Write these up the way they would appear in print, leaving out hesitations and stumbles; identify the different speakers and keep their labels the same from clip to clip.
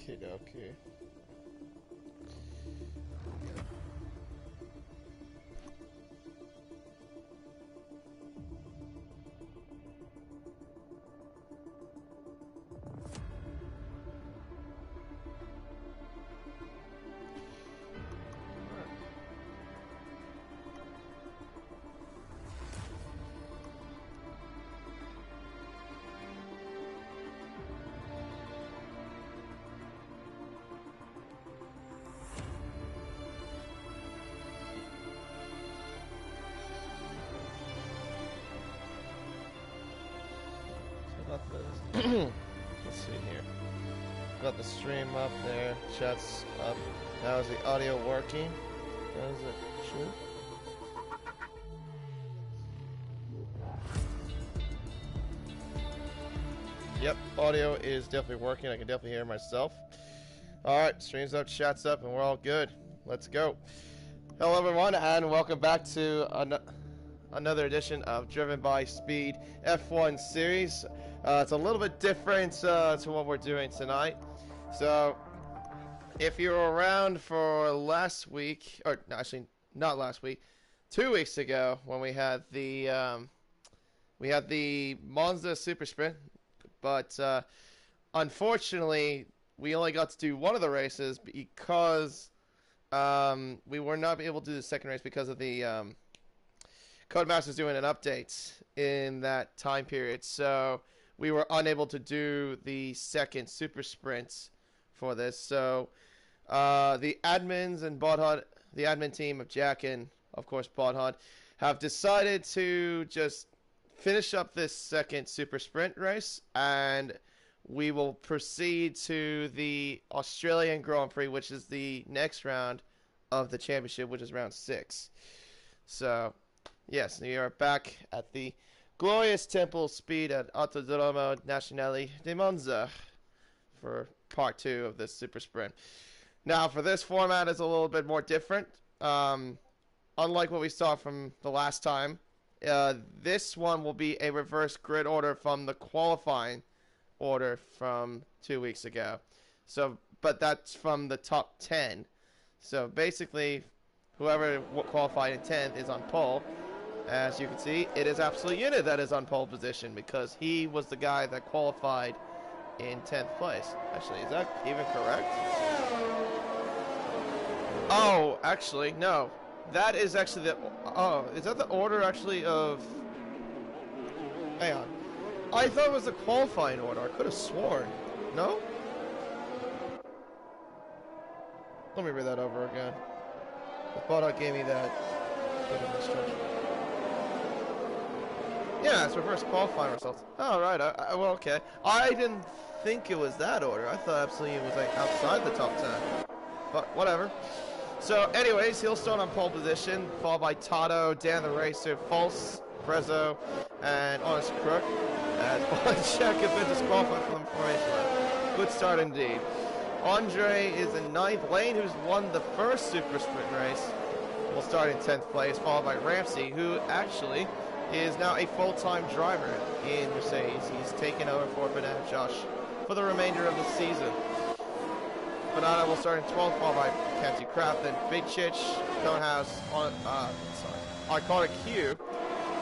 Speaker 1: Okie dokie. Let's see here. Got the stream up there. Chat's up. Now is the audio working? Is it true? Yep, audio is definitely working. I can definitely hear myself. Alright, stream's up, chat's up, and we're all good. Let's go. Hello everyone, and welcome back to another edition of Driven by Speed F1 series. It's a little bit different to what we're doing tonight. So, if you were around for last week, or no, actually not last week, 2 weeks ago when we had the Monza Super Sprint, but unfortunately we only got to do one of the races because we were not able to do the second race because of the Codemasters doing an update in that time period, so we were unable to do the second super sprint for this. So the admins and Bodhod, the admin team of Jack and of course Bodhod, have decided to just finish up this second super sprint race, and we will proceed to the Australian Grand Prix, which is the next round of the championship, which is round 6. So yes, we are back at the glorious Temple Speed at Autodromo Nazionale di Monza for part 2 of this super sprint. Now, for this format, is a little bit more different. Unlike what we saw from the last time, this one will be a reverse grid order from the qualifying order from 2 weeks ago. So, but that's from the top 10. So basically, whoever qualified in 10th is on pole. As you can see, it is Absolute Unit that is on pole position because he was the guy that qualified in 10th place. Actually, is that even correct? Oh, actually, no. That is actually the... Oh, is that the order actually of... Hang on. I thought it was the qualifying order. I could have sworn. No? Let me read that over again. The Bodhog gave me that instruction. Yeah, it's reverse qualifying results. Oh, right. Well, okay. I didn't think it was that order. I thought absolutely it was like outside the top 10. But whatever. So, anyways, he'll start on pole position, followed by Tato, Dan the Racer, False, Prezzo, and Honest Crook. As Bonchek has been disqualified from the formation lap. Good start indeed. Andre is in 9th. Lane, who's won the first super sprint race, will start in 10th place, followed by Ramsey, who actually is now a full-time driver in Mercedes. He's taken over for Banana Josh for the remainder of the season. Banana will start in 12th, followed by Captain Craft, then Big Chich, Conehouse, Iconic Q,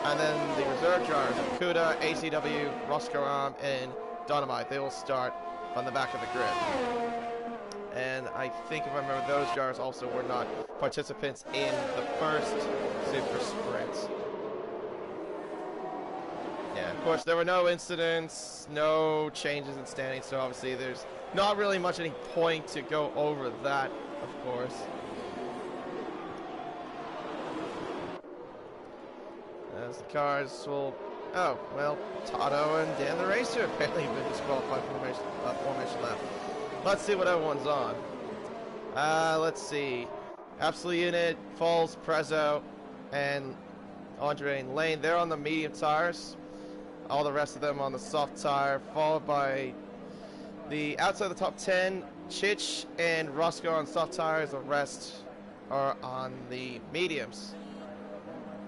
Speaker 1: and then the reserve drivers of Kuda, ACW, Roscoe Arm, and Dynamite. They will start on the back of the grid. And I think, if I remember, those drivers also were not participants in the first super sprint. Yeah, of course, there were no incidents, no changes in standings, so obviously there's not really much any point to go over that, of course. As the cars will... Oh, well, Tato and Dan the Racer apparently have been disqualified from the formation lap. Let's see what everyone's on. Let's see. Absolute Unit, Falls, Prezzo, and Andre and Lane. They're on the medium tires. All the rest of them on the soft tire, followed by the outside of the top 10, Chich and Roscoe on soft tires. The rest are on the mediums.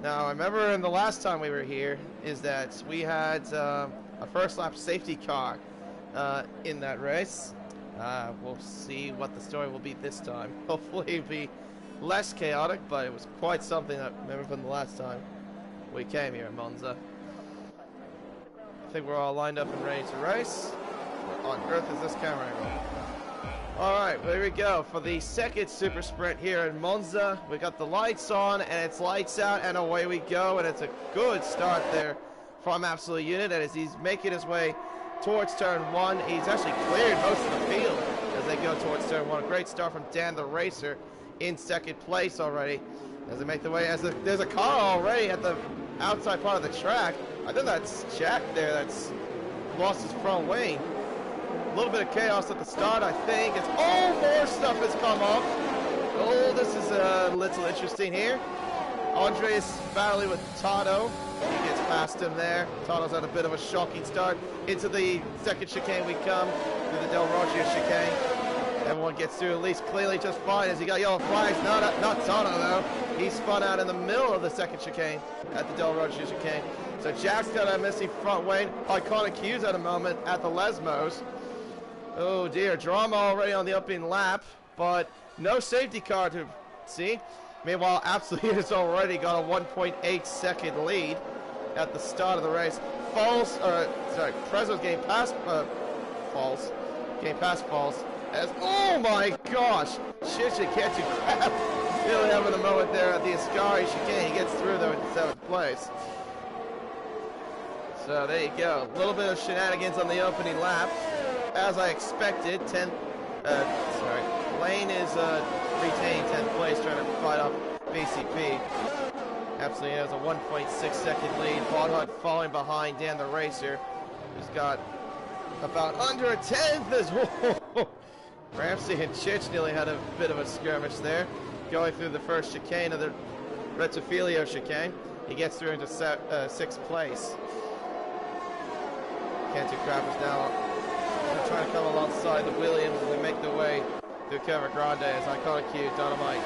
Speaker 1: Now, I remember in the last time we were here is that we had a first lap safety car in that race. We'll see what the story will be this time. Hopefully it'll be less chaotic, but it was quite something I remember from the last time we came here in Monza. I think we're all lined up and ready to race. What on earth is this camera angle? Alright, here we go for the second super sprint here in Monza. We got the lights on and it's lights out and away we go, and it's a good start there from Absolute Unit, and as he's making his way towards turn 1, he's actually cleared most of the field as they go towards turn 1. A great start from Dan the Racer in second place already as they make their way. There's a car already at the outside part of the track. I think that's Jack there that's lost his front wing. A little bit of chaos at the start, I think. More stuff has come up. Oh, this is a little interesting here. Andre is battling with Tato. He gets past him there. Tato's had a bit of a shocking start. Into the second chicane we come, through the Del Roggio chicane. Everyone gets through at least clearly just fine as he got yellow flags. Not Tato though. He spun out in the middle of the second chicane at the Del Roggio chicane. So Jack's got a missing front wing. Iconic Hughes at a moment at the Lesmos. Oh dear, drama already on the up-in lap, but no safety car to see. Meanwhile, Absolute has already got a 1.8 second lead at the start of the race. Prezzo's getting past Falls. Getting past Falls. Oh my gosh! Chicha can't you grab? Really having a moment there at the Ascari chicane. He gets through though in 7th place. So there you go. A little bit of shenanigans on the opening lap. As I expected, Lane is retaining 10th place, trying to fight off BCP. Absolutely has a 1.6 second lead. Botthut falling behind Dan the Racer, who's got about under a 10th as well. Ramsey and Chich nearly had a bit of a skirmish there, going through the first chicane of the Rettifilio chicane. He gets through into 6th place. Cantu Crappers now trying to come alongside the Williams as they make their way through Curva Grande as Iconic Q, Dynamite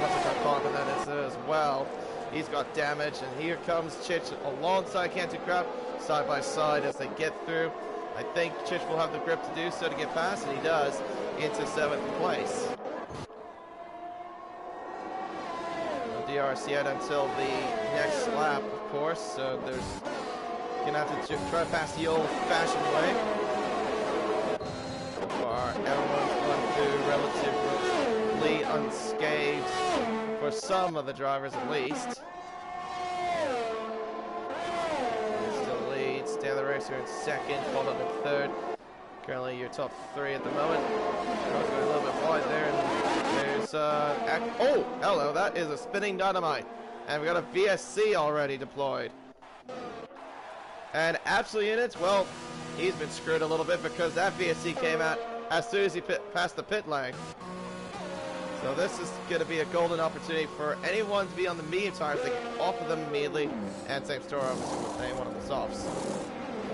Speaker 1: must have got caught in that as well. He's got damage, and here comes Chich alongside Cantu Crap, side by side as they get through. I think Chich will have the grip to do so to get past, and he does, into 7th place. No DRS yet until the next lap, of course, so there's gonna have to try to pass the old-fashioned way. So far, everyone's gone through relatively unscathed for some of the drivers at least. Still leads. Dan the Racer in 2nd, followed up in 3rd. Currently your top 3 at the moment. Car's going a little bit wide there, and there's oh, hello, that is a spinning Dynamite. And we got a VSC already deployed. And Absolute Units, well, he's been screwed a little bit because that VSC came out as soon as he passed the pit lane. So this is going to be a golden opportunity for anyone to be on the medium tires. They can offer them immediately, and same story with any one of the softs.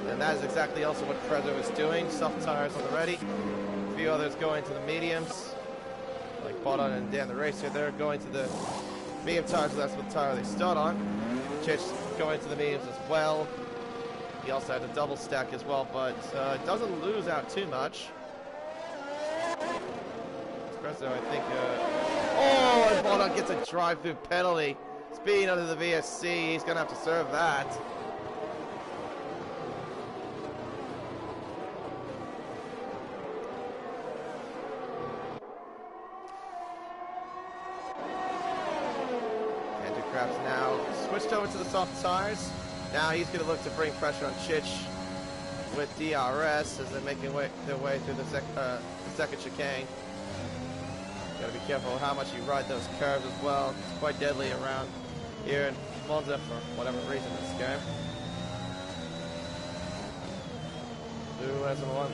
Speaker 1: And that is exactly also what Prezzo is doing. Soft tires on the ready. A few others going to the mediums, like Botton and Dan the Racer. They're going to the medium tires, so that's what tire they start on. Chich going to the mediums as well. He also had a double stack as well, but doesn't lose out too much. Espresso, I think. Oh, and Bottom gets a drive-through penalty. Speeding under the VSC, he's going to have to serve that. Andrew Krabs now switched over to the soft tires. Now he's going to look to bring pressure on Chich with DRS as they're making their way through the second chicane. Got to be careful how much you ride those curves as well. It's quite deadly around here in Monza for whatever reason in this game. Who has one?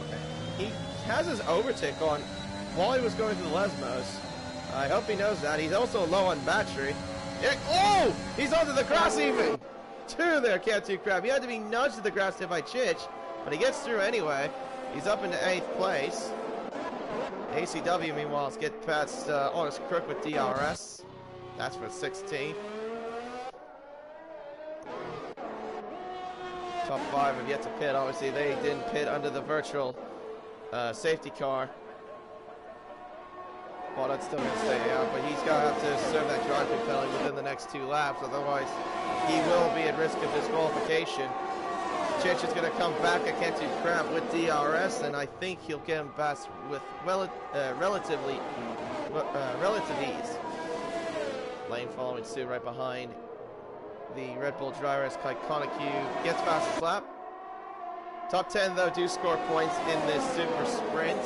Speaker 1: He has his overtake on while he was going through the Lesmos. I hope he knows that. He's also low on battery. Oh! He's onto the grass even! 2 there, Cantu Crab. He had to be nudged to the grass by Chich, but he gets through anyway. He's up into 8th place. ACW, meanwhile, is getting past Honest Crook with DRS. That's for 16th. Top 5 have yet to pit. Obviously, they didn't pit under the virtual safety car. Well, that's still going to stay out, but he's going to have to serve that drive-through penalty within the next 2 laps. Otherwise, he will be at risk of disqualification. Chich is going to come back at Cantu Crab with DRS, and I think he'll get him past with relative ease. Lane following suit right behind the Red Bull driver as Kai Konaku gets past his lap. Top 10, though, do score points in this super sprint.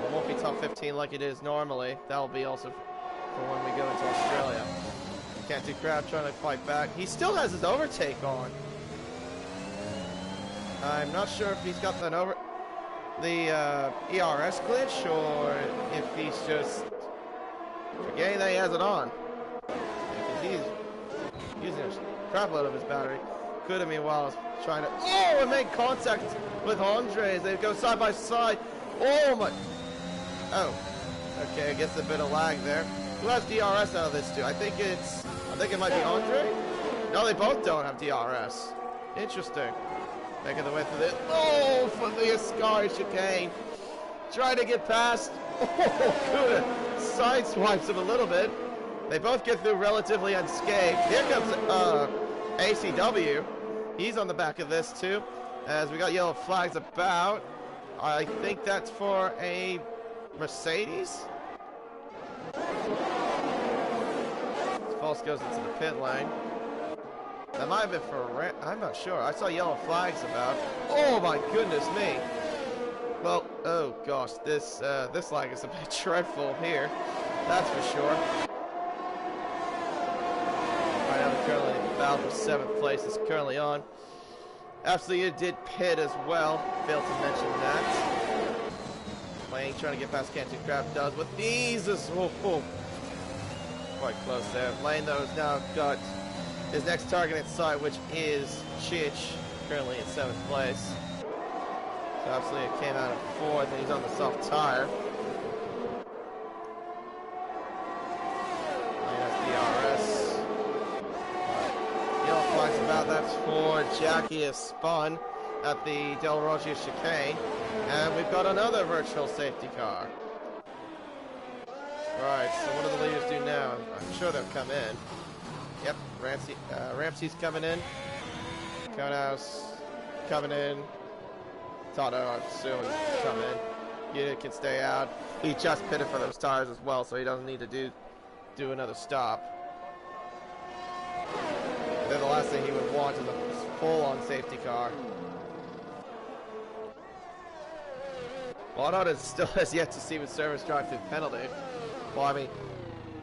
Speaker 1: It won't be top 15 like it is normally. That'll be also for when we go into Australia. Cantu Crab trying to fight back. He still has his overtake on. I'm not sure if he's got the ERS glitch or if he's just forgetting that he has it on. Because he's using a crap load of his battery. Could have meanwhile trying to and make contact with Andre as they go side by side. Oh my! Oh, okay. I guess a bit of lag there. Who has DRS out of this two? I think it might be Andre. No, they both don't have DRS. Interesting. Making the way through this. Oh, for the Ascari chicane. Trying to get past. Oh, good. Sideswipes him a little bit. They both get through relatively unscathed. Here comes ACW. He's on the back of this too. As we got yellow flags about. I think that's for a Mercedes. False goes into the pit lane. That might have been for a I'm not sure. I saw yellow flags about. Oh my goodness me. Well, oh gosh, this lag is a bit dreadful here. That's for sure. Right now, currently the battle for 7th place is currently on. Absolutely, did pit as well. Failed to mention that. Lane trying to get past Cantu Crab does with ease. Quite close there. Lane though has now got his next target in sight, which is Chich, currently in 7th place. So absolutely it came out of 4th, and he's on the soft tire. Lane has DRS. Yellow flags about, that's for Jackie has spun at the Del Roggia chicane. And we've got another virtual safety car. Right, so what do the leaders do now? I'm sure they'll come in. Yep, Ramsey's coming in. Konaus coming in. Toto, I'm assuming, come in. Unit can stay out. He just pitted for those tires as well, so he doesn't need to do another stop. And then the last thing he would want is a full-on safety car. Lotto still has yet to see with service drive-through penalty. Well, I mean,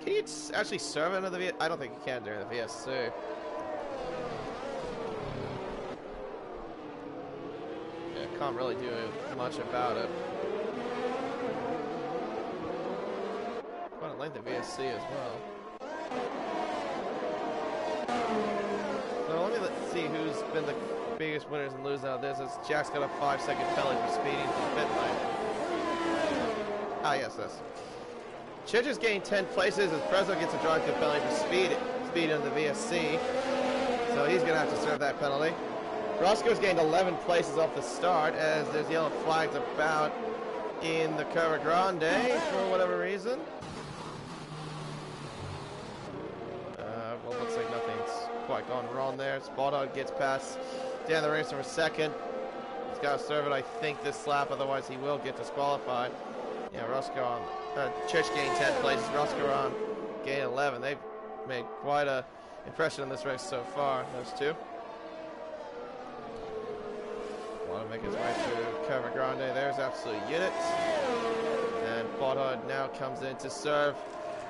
Speaker 1: can you actually serve under the VSC? I don't think you can during the VSC. Yeah, can't really do much about it. Quite a length of VSC as well. So let's see who's been the biggest winners and losers out of this. As Jack's got a 5-second penalty for speeding to the pit lane. Ah, yes, this. Chich has gained 10 places as Prezzo gets a drive-through penalty for speed on the VSC. So he's going to have to serve that penalty. Roscoe's gained 11 places off the start as there's yellow flags about in the Curva Grande for whatever reason. Well, looks like nothing's quite gone wrong there. Spotdog gets past Dan the Racer for 2nd. He's got to serve it, I think, this lap, otherwise he will get disqualified. Yeah, Roscoe on. Chich gained 10 places. Roscoe on gained 11. They've made quite a impression in this race so far, those two. Want to make his way through Curva Grande. There's Absolute Unit. And Botthard now comes in to serve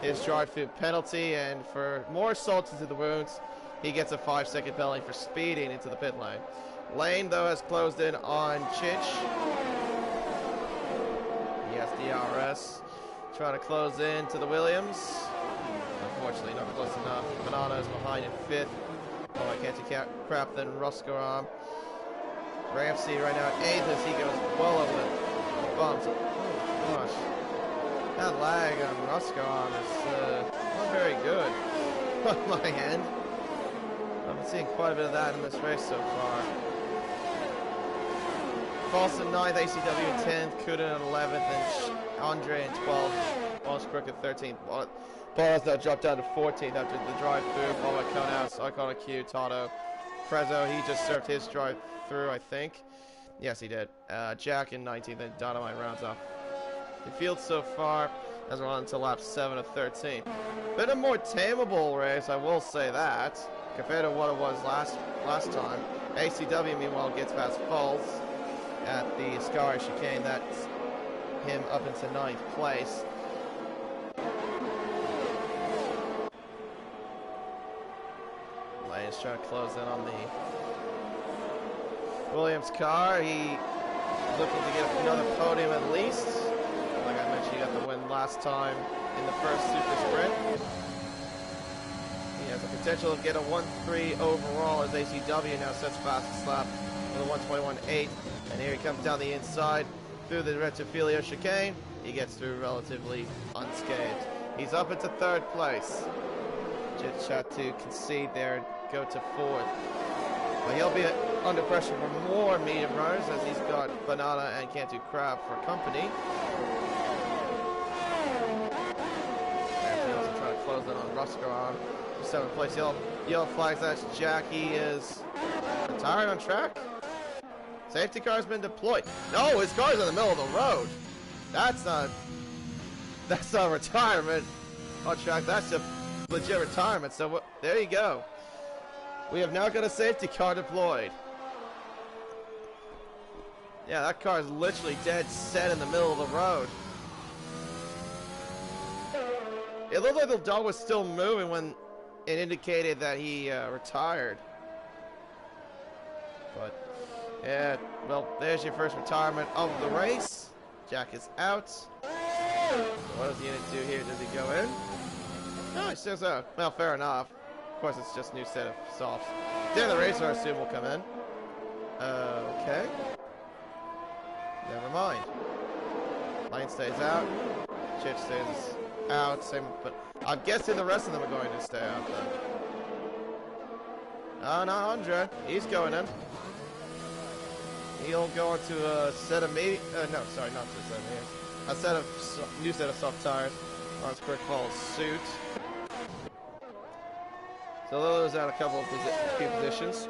Speaker 1: his drive-through penalty, and for more salt into the wounds, he gets a 5-second penalty for speeding into the pit lane. Lane, though, has closed in on Chich. Yes, DRS. Trying to close in to the Williams. Unfortunately, not close enough. Banana is behind in 5th. Oh, I can't see crap. Then Roscoe. Ramsey right now at 8th as he goes well over the bumps. Oh, gosh. That lag on Roscoe is not very good on my end. I've been seeing quite a bit of that in this race so far. falls to 9th, ACW in 10th, Kuda in 11th, and Andre in 12th, Walsh Crook in 13th. Bottas now dropped down to 14th after the drive-through, followed by Konaus, Iconic Q, Tato. Prezzo, he just served his drive-through, I think. Yes, he did. Jack in 19th, and Dynamite rounds off the field so far as we're on to lap 7 of 13. Been a more tameable race, I will say that, compared to what it was last time. ACW, meanwhile, gets past Falls at the Sky Chicane. That's him up into 9th place. Lane's trying to close in on the Williams car. He looking to get another podium at least. Like I mentioned, he got the win last time in the first Super Sprint. He has the potential to get a 1-3 overall as ACW now sets fastest lap with a 1:21.8. And here he comes down the inside through the Retifilio chicane. He gets through relatively unscathed. He's up into 3rd place. Chit Chat to concede there and go to 4th. But he'll be under pressure for more medium runners as he's got Banana and Cantu Crab for company. And he also trying to close in on Rusker on 7th place. Yellow flags, that's Jack. He is retired on track. Safety car's been deployed. No, his car's in the middle of the road. That's not retirement on track. That's a legit retirement. So there you go. We have now got a safety car deployed. Yeah, that car is literally dead set in the middle of the road. It looked like the dog was still moving when it indicated that he retired. But yeah, well, there's your first retirement of the race. Jack is out. So what does the unit do here? Does he go in? No, he stays out. Well, fair enough. Of course, it's just a new set of softs. Then the racer, I assume, will come in. Okay. Never mind. Lane stays out. Chit stays out. Same, but I'm guessing the rest of them are going to stay out then. Oh, not Andre. He's going in. He'll go into a set of no, sorry, not to a set of mediums. A set of new set of soft tires on his quick fall suit. So those out a couple of few positions.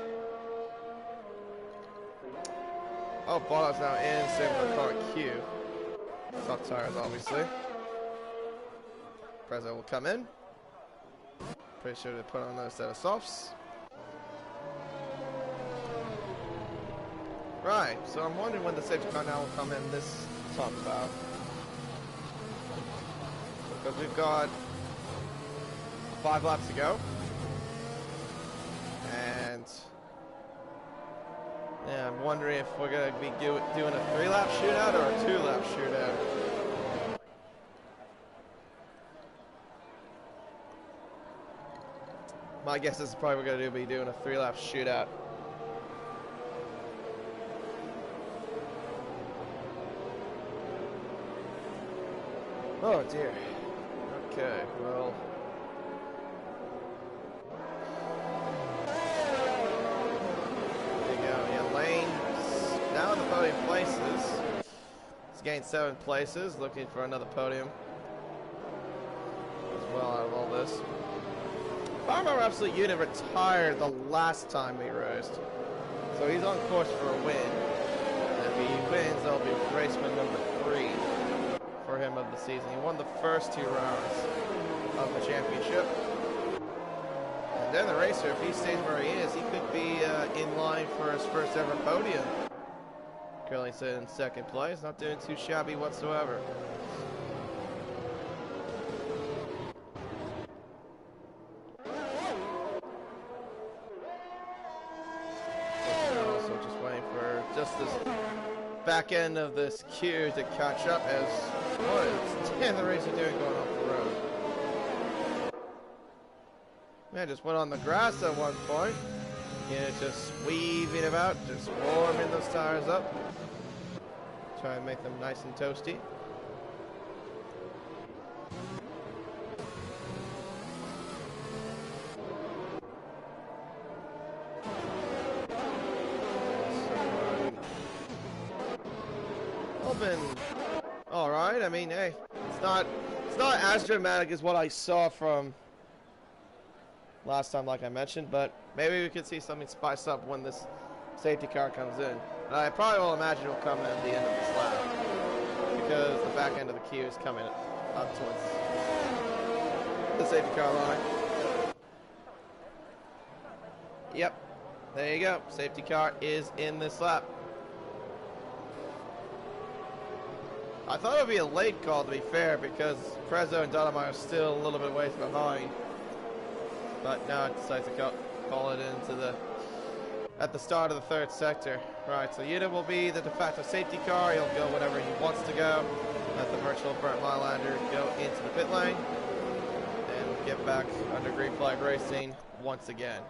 Speaker 1: Oh, Bottas now in, same with the car Q. Soft tires, obviously. Prezzo will come in. Pretty sure they put on another set of softs. Right, so I'm wondering when the safety car now will come in this talk about. Because we've got 5 laps to go. And yeah, I'm wondering if we're going to be doing a 3-lap shootout or a 2-lap shootout. My guess is probably we're going to be doing a 3-lap shootout. Oh dear. Okay, well. There you go. Yeah, Lane now in the podium places. He's gained 7 places, looking for another podium as well out of all this. Farmer Absolute Unit retired the last time we raced, so he's on course for a win. And if he wins, that'll be race win number 3. For him of the season. He won the first 2 rounds of the championship. And then the racer, if he stays where he is, he could be in line for his first ever podium. Currently sitting in 2nd place, not doing too shabby whatsoever. Also just waiting for just this back end of this queue to catch up as what is the racer doing going off the road? Man, just went on the grass at one point. Yeah, just weaving about, just warming those tires up. Try and make them nice and toasty. all been all right. I mean, hey, it's not as dramatic as what I saw from last time, like I mentioned, but maybe we could see something spice up when this safety car comes in. And I probably will imagine it will come at the end of this lap because the back end of the queue is coming up towards the safety car line. Yep, there you go. Safety car is in this lap. I thought it would be a late call, to be fair, because Prezzo and Donovan are still a little bit ways behind. But now it decides to call it into at the start of the third sector. Right, so Yuta will be the de facto safety car. He'll go whatever he wants to go. Let the virtual Burt Mylander go into the pit lane. And get back under green flag racing once again.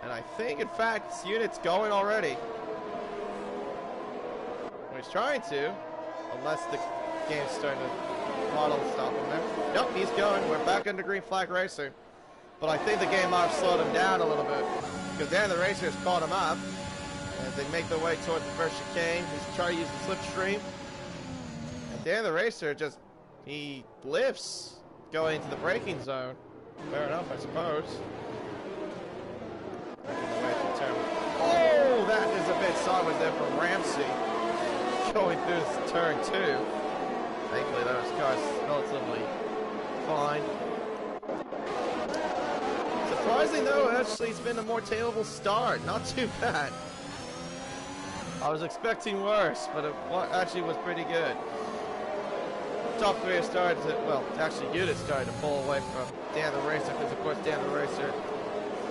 Speaker 1: And I think, in fact, Unit's going already. Well, he's trying to. Unless the game's starting to model stop him there. Nope, he's going. We're back under green flag racer. But I think the game might have slowed him down a little bit. Because Dan the Racer has caught him up. As they make their way towards the first chicane. He's trying to use the slipstream. And Dan the Racer just, he lifts going into the braking zone. Fair enough, I suppose. Oh, that is a bit sideways there from Ramsey. Going through this turn 2. Thankfully, those cars relatively fine. Surprising though, actually, it's been a more tailable start. Not too bad. I was expecting worse, but it actually was pretty good. Top 3 have started to, well, actually, Unit started to pull away from Dan the Racer, because of course Dan the Racer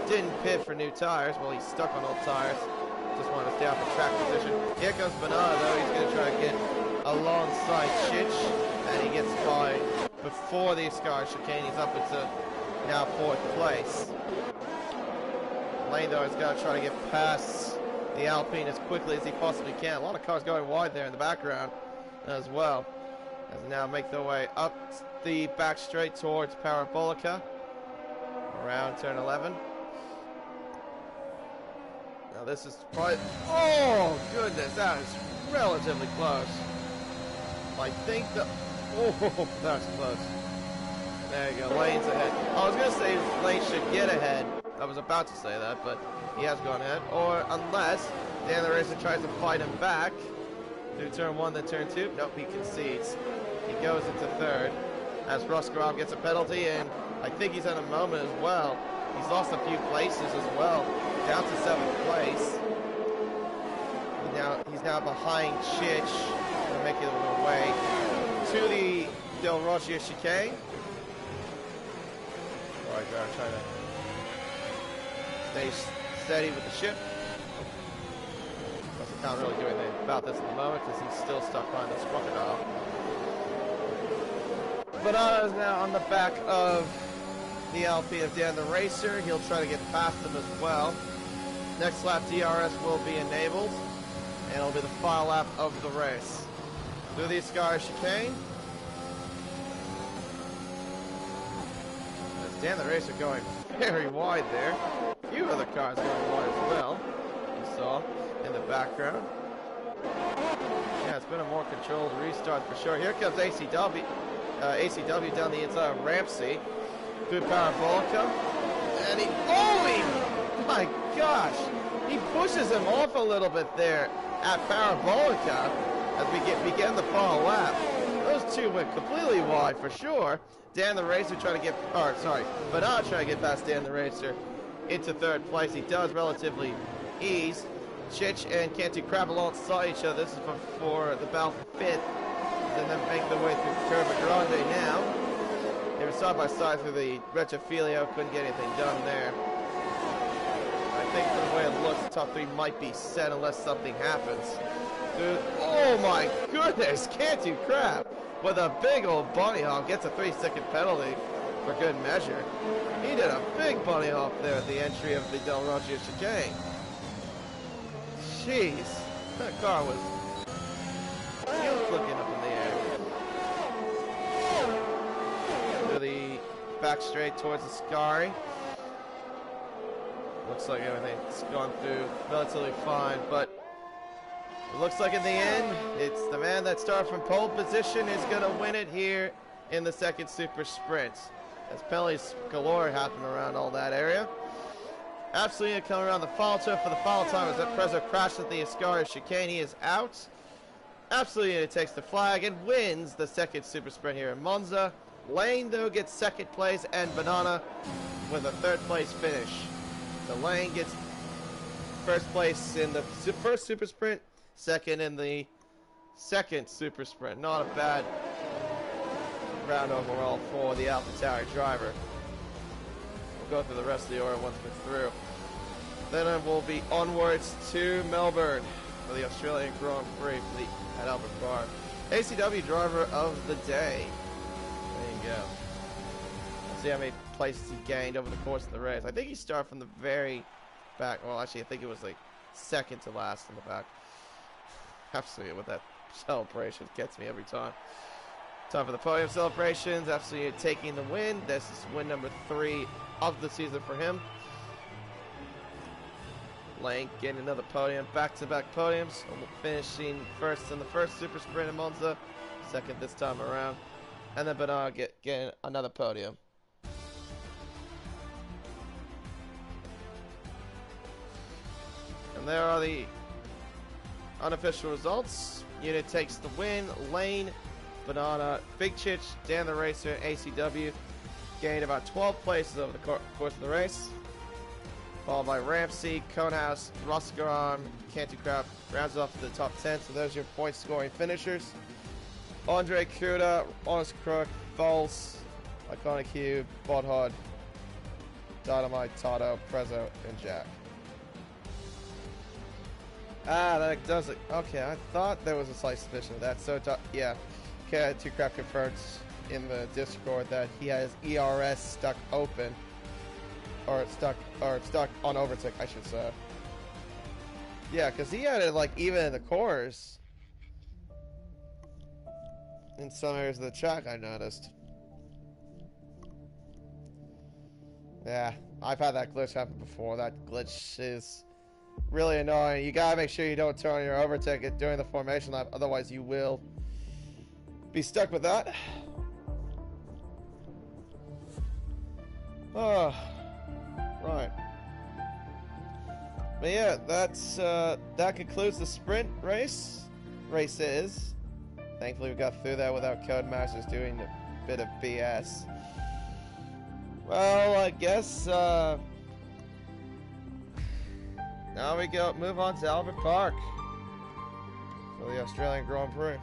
Speaker 1: didn't pit for new tires. Well, he's stuck on old tires. Just wanted to stay off the track position. Here comes Banana, though. He's going to try to get alongside Chich, and he gets by before the Sky chicane. He's up into now 4th place. Lane, though, has got to try to get past the Alpine as quickly as he possibly can. A lot of cars going wide there in the background as well. As they now make their way up the back straight towards Parabolica. Around turn 11. Now this is probably, oh goodness, that is relatively close. I think oh, that was close. There you go, Lane's ahead. I was going to say Lane should get ahead. I was about to say that, but he has gone ahead. Or unless Dan the Racer tries to fight him back through turn 1, then turn 2. Nope, he concedes. He goes into 3rd as Ruskarov gets a penalty, and I think he's at a moment as well. He's lost a few places as well, down to 7th place. He's now behind Chich, making their way to the Del Roger chicane. Alright, trying to stay steady with the ship. I can't really do anything about this at the moment because he's still stuck behind this crocodile. Banana is now on the back of the LP of Dan the Racer. He'll try to get past them as well. Next lap, DRS will be enabled, and it'll be the final lap of the race. Through the Sky chicane. As Dan the Racer going very wide there. A few other cars going wide as well, you saw in the background. Yeah, it's been a more controlled restart for sure. Here comes ACW. ACW down the inside of Ramsey. Good Parabolica. And my gosh! He pushes him off a little bit there at Parabolica as we begin the final lap. Those two went completely wide for sure. Dan the Racer trying to get, Banana trying to get past Dan the Racer into 3rd place. He does relatively ease. Chich and Cantu Crab alongside each other. This is for the battle for 5th. And then make their way through Curva Grande now. They were side by side through the Retrofilio. Couldn't get anything done there. I think from the way it looks, the top 3 might be set unless something happens. Dude, oh my goodness, Cantu Crab with a big old bunny hop gets a 3-second penalty for good measure. He did a big bunny hop there at the entry of the Del Roger chicane. Jeez, that car was looking up in the air. To the back straight towards the Scary. Looks like everything's gone through relatively fine, but it looks like in the end, it's And that start from pole position is going to win it here in the second super sprint. As penalties galore happen around all that area. Absolutely coming around the foul turn for the foul time as that Prezzo crashes at the Ascari chicane. He is out. Absolutely takes the flag and wins the second super sprint here in Monza. Lane, though, gets second place, and Banana with a third place finish. So Lane gets first place in the first super sprint, second in the second super sprint. Not a bad round overall for the AlphaTauri driver. We'll go through the rest of the order once we're through. Then we'll be onwards to Melbourne for the Australian Grand Prix at Albert Park. ACW driver of the day. There you go. Let's see how many places he gained over the course of the race. I think he started from the very back. Well, actually, I think it was like second to last in the back. Absolutely, with that celebration gets me every time. Time for the podium celebrations. Absolutely taking the win. This is win number 3 of the season for him. Lane getting another podium, back-to-back podiums, finishing first in the first super sprint in Monza, second this time around, and then Bernard getting another podium. And there are the unofficial results. Unit takes the win. Lane, Banana, Big Chich, Dan the Racer, ACW gained about 12 places over the course of the race. Followed by Ramsey, Conehouse, Roscaron, Cantu-Craft rounds off to the top 10. So those are your point scoring finishers. Andre Kuda, Honest Crook, Foles, Iconic Hugh, Bodhod, Dynamite, Tato, Prezzo, and Jack. Ah, that does it. Okay, I thought there was a slight suspicion of that. So, yeah, Cantu-Craft confirms in the Discord that he has ERS stuck open. Or stuck on overtake, I should say. Yeah, because he had it like even in the cores. In some areas of the track, I noticed. Yeah, I've had that glitch happen before. That glitch is really annoying. You gotta make sure you don't turn on your overtake it during the formation lap, otherwise you will be stuck with that. Oh. Right. But yeah, that concludes the sprint races. Thankfully we got through that without Codemasters doing a bit of BS. Well, I guess now we move on to Albert Park for the Australian Grand Prix.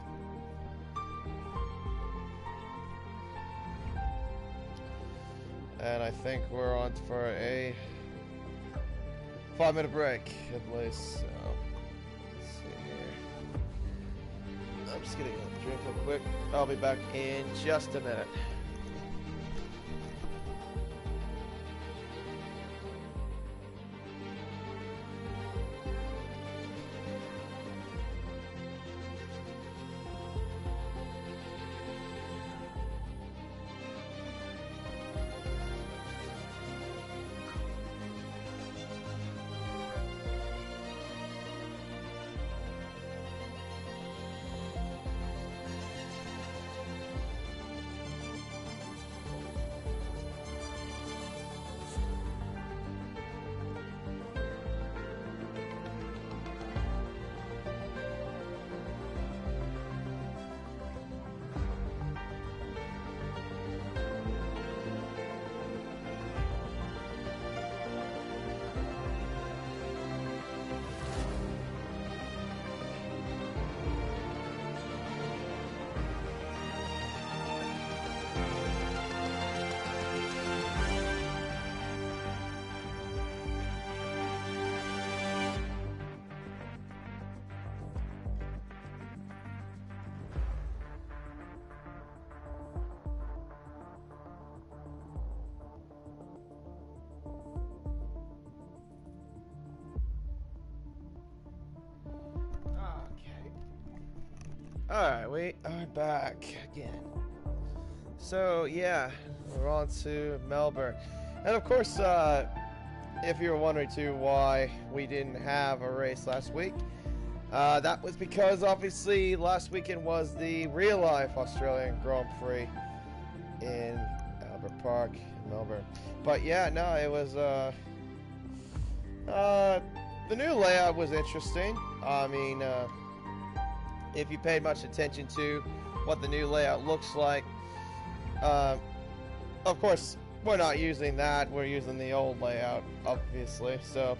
Speaker 1: And I think we're on for a 5-minute break, at least. So, let's see here. I'm just getting a drink real quick. I'll be back in just a minute. Alright, we are back again. So, yeah, we're on to Melbourne. And of course, if you were wondering too why we didn't have a race last week, That was because obviously last weekend was the real-life Australian Grand Prix in Albert Park, Melbourne. But yeah, no, it was the new layout was interesting. I mean, if you paid much attention to what the new layout looks like, of course we're not using that. We're using the old layout, obviously. So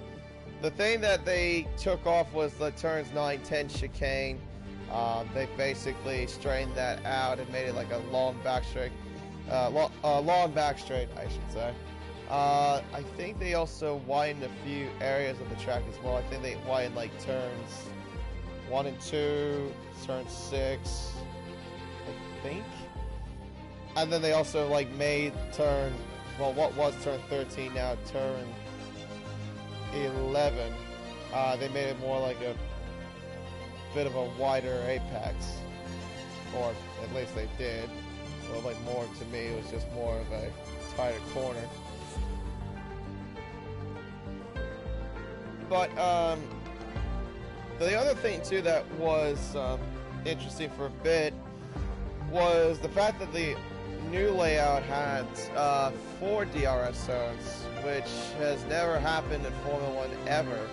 Speaker 1: the thing that they took off was the turns 9, 10 chicane. They basically straightened that out and made it like a long back straight. Long back straight, I should say. I think they also widened a few areas of the track as well. I think they widened like turns 1 and 2, turn 6, I think. And then they also like made turn, well, what was turn 13 now turn 11. They made it more like a bit of a wider apex, or at least they did. So like more to me, it was just more of a tighter corner. But the other thing too that was interesting for a bit was the fact that the new layout had 4 DRS zones, which has never happened in Formula 1 ever,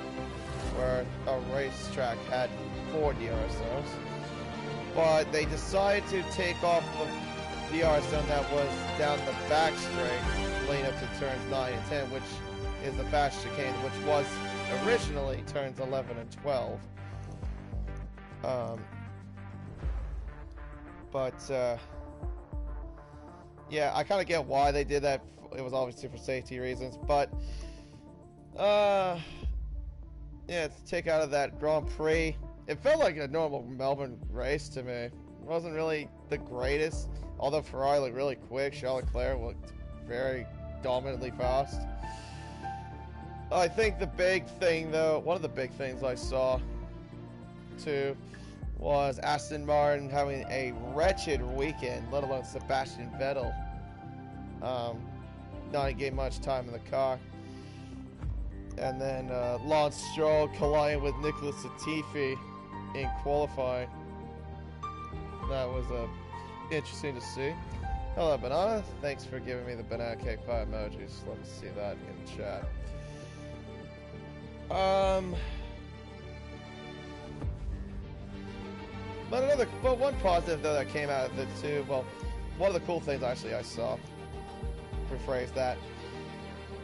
Speaker 1: where a racetrack had 4 DRS zones. But they decided to take off the DRS zone that was down the back straight, leading up to turns 9 and 10, which is the fast chicane, which was originally turns 11 and 12. Yeah, I kind of get why they did that. It was obviously for safety reasons, but yeah, to take out of that Grand Prix, it felt like a normal Melbourne race to me. It wasn't really the greatest, although Ferrari looked really quick. Charles Leclerc looked very dominantly fast. I think the big thing, though, one of the big things I saw too, was Aston Martin having a wretched weekend, let alone Sebastian Vettel. Not getting much time in the car. And then Lance Stroll colliding with Nicholas Latifi in qualifying. That was interesting to see. Hello, Banana. Thanks for giving me the banana cake pie emojis. Let me see that in the chat. But one positive though that came out of it too. Well, one of the cool things actually I saw, rephrase that,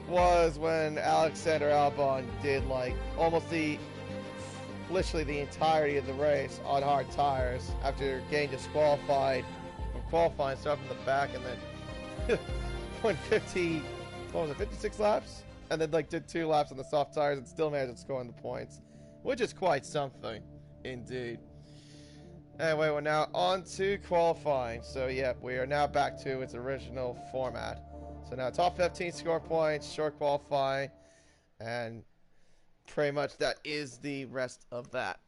Speaker 1: was when Alexander Albon did like almost literally the entirety of the race on hard tires after getting disqualified from qualifying, starting from the back, and then went 56 laps, and then like did 2 laps on the soft tires and still managed to score in the points, which is quite something indeed. Anyway, we're now on to qualifying. So yeah, we are now back to its original format. So now top 15 score points, short qualifying, and pretty much that is the rest of that.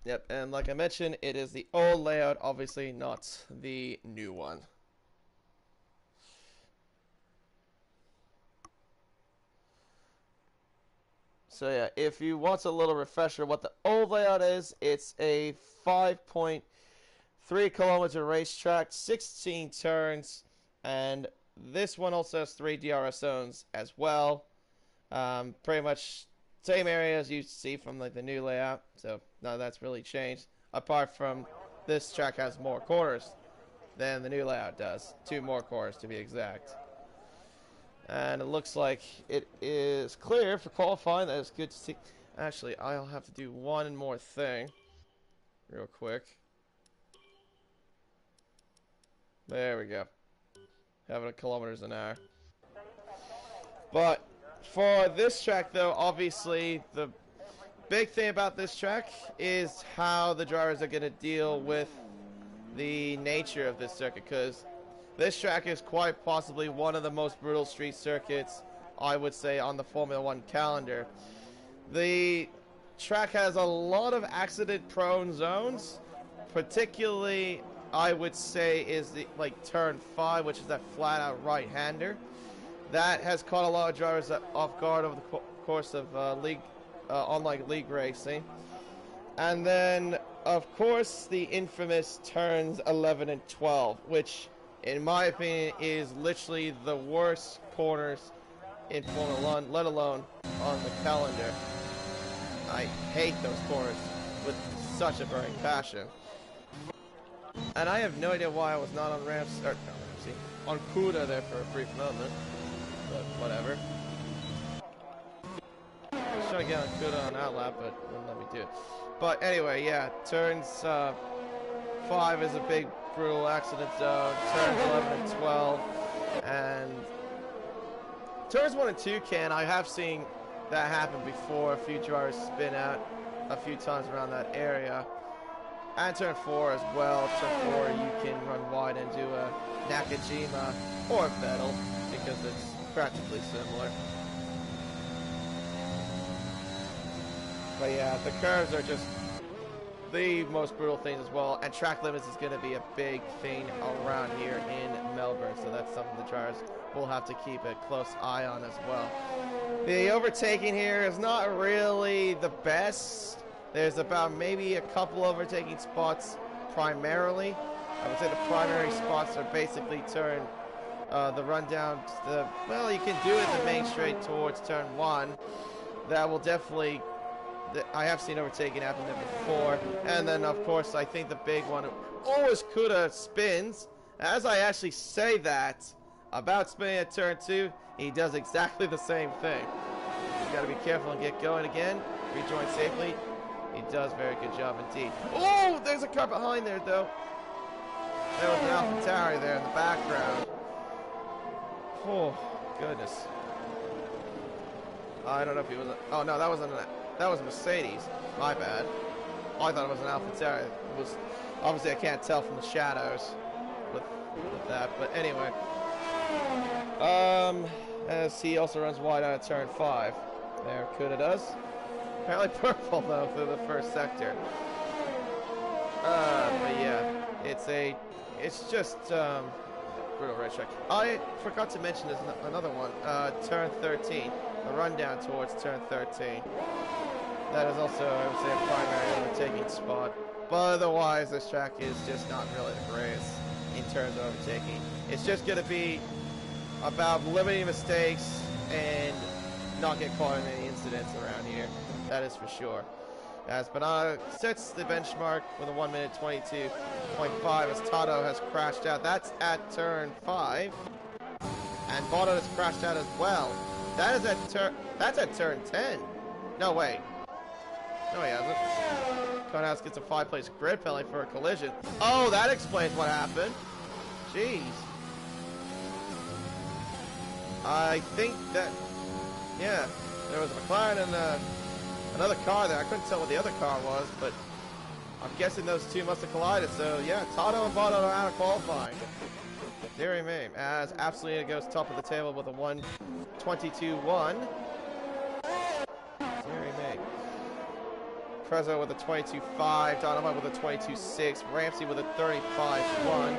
Speaker 1: Yep, and like I mentioned, it is the old layout, obviously not the new one. So yeah, if you want a little refresher what the old layout is, it's a 5.3 kilometer racetrack, 16 turns, and this one also has 3 DRS zones as well. Pretty much same area as you see from like the new layout, so none of that's really changed, apart from this track has more corners than the new layout does. 2 more corners to be exact. And it looks like it is clear for qualifying. That is good to see. Actually, I'll have to do one more thing real quick. There we go. Having kilometers an hour. But for this track, though, obviously the big thing about this track is how the drivers are going to deal with the nature of this circuit, because this track is quite possibly one of the most brutal street circuits, I would say, on the Formula 1 calendar. The track has a lot of accident-prone zones, particularly, I would say, is the turn 5, which is that flat-out right-hander. That has caught a lot of drivers off guard over the course, of online league racing. And then, of course, the infamous turns 11 and 12, which, in my opinion, is literally the worst corners in Formula 1, let alone on the calendar. I hate those corners with such a burning passion. And I have no idea why I was not on ramps, or, no, let me see, on CUDA there for a brief moment, but whatever. I was trying to get on CUDA on that lap, but it wouldn't let me do it. But anyway, yeah, turns 5 is a big, brutal accident zone, turns 11 and 12, and turns 1 and 2 I have seen that happen before. A few drivers spin out a few times around that area. And turn 4 as well. Turn 4 you can run wide and do a Nakajima or Vettel because it's practically similar. But yeah, the curves are just the most brutal things as well, and track limits is going to be a big thing around here in Melbourne, so that's something the drivers will have to keep a close eye on as well. The overtaking here is not really the best. There's about maybe a couple overtaking spots primarily. I would say the primary spots are basically turn the rundown to the, well, you can do it the main straight towards turn 1. That will definitely, I have seen overtaking happen there before. And then, of course, I think the big one always could have spins. As I actually say that about spinning at turn 2, he does exactly the same thing. You got to be careful and get going again. Rejoin safely. He does very good job indeed. Oh, there's a car behind there, though. There was an AlphaTauri there in the background. Oh, goodness. I don't know if he was. Oh no, that wasn't. That was a Mercedes. My bad. I thought it was an AlphaTauri. It was obviously I can't tell from the shadows with that. But anyway, as he also runs wide out of turn 5. There, Kuda does. Apparently purple though through the first sector. But yeah, it's just brutal racetrack. I forgot to mention there's another one. Turn 13. The rundown towards turn 13. That is also, I would say, a primary overtaking spot. But otherwise, this track is just not really the greatest in terms of overtaking. It's just going to be about limiting mistakes and not get caught in any incidents around here. That is for sure. As Banana sets the benchmark with a 1 minute 22.5 as Tato has crashed out. That's at turn 5. And Bono has crashed out as well. That's at turn 10. No, wait. No, he hasn't. Conehouse gets a 5-place grid penalty for a collision. Oh, that explains what happened. Jeez. I think that, yeah, there was a McLaren and another car there. I couldn't tell what the other car was, but I'm guessing those two must have collided. So, yeah, Tato and Bono are out of qualifying. Deary me. As Absolutely goes top of the table with a 1:22.1. Deary me. Prezzo with a 22.5. Dynamite with a 22.6. Ramsey with a 35.1.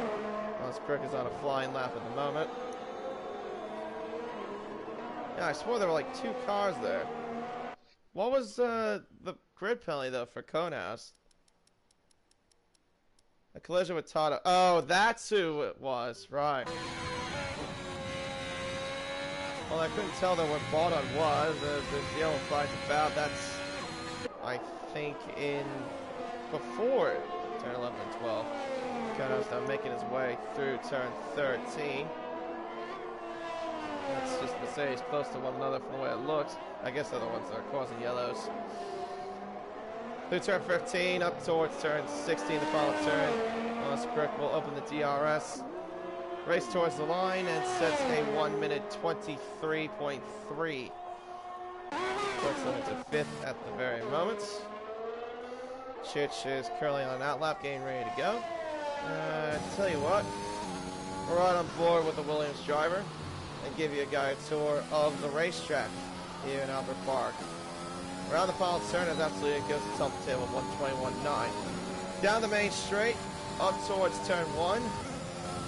Speaker 1: This Crick is on a flying lap at the moment. Yeah, I swore there were like 2 cars there. What was the grid penalty, though, for Conehouse? A collision with Tato. Oh, that's who it was. Right. Well, I couldn't tell, though, what Bottom was. The yellow flag's about. That's, I think, in before turn 11 and 12. Conehouse now making his way through turn 13. That's just Mercedes close to one another from the way it looks. I guess they're the ones that are causing yellows. Through turn 15, up towards turn 16, the final turn. Crick will open the DRS. Race towards the line and sets a 1 minute 23.3. Puts them into 5th at the very moment. Chich is currently on an outlap, getting ready to go. Tell you what, we're right on board with the Williams driver and give you a guide tour of the racetrack here in Albert Park. Around the final turn as Absolutely goes to top of the table, 1:21.9. Down the main straight, up towards turn 1.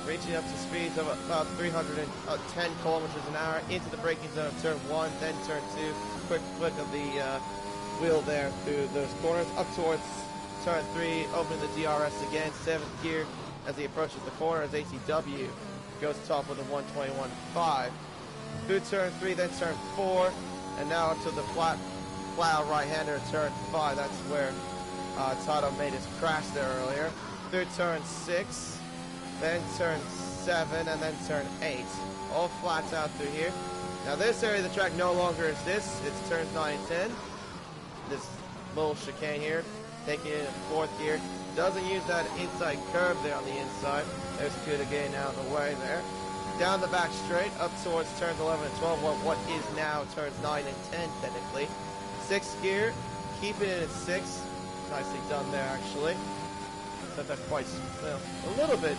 Speaker 1: reaching up to speeds of about 310 kilometers an hour into the braking zone of turn 1, then turn 2. Quick flick of the wheel there through those corners. Up towards turn 3, opening the DRS again, 7th gear as he approaches the corner as ACW goes top with a 121.5. Through turn 3, then turn 4, and now up to the flat plow right-hander turn 5. That's where Tato made his crash there earlier. Through turn 6, then turn 7, and then turn 8. All flats out through here. Now this area of the track no longer exists. It's turns 9 and 10. This little chicane here, taking it in 4th gear. Doesn't use that inside curve there on the inside. There's good again out of the way there. Down the back straight, up towards turns 11 and 12, what is now turns 9 and 10 technically. 6th gear, keeping it at 6. Nicely done there actually. Set that quite, well, a little bit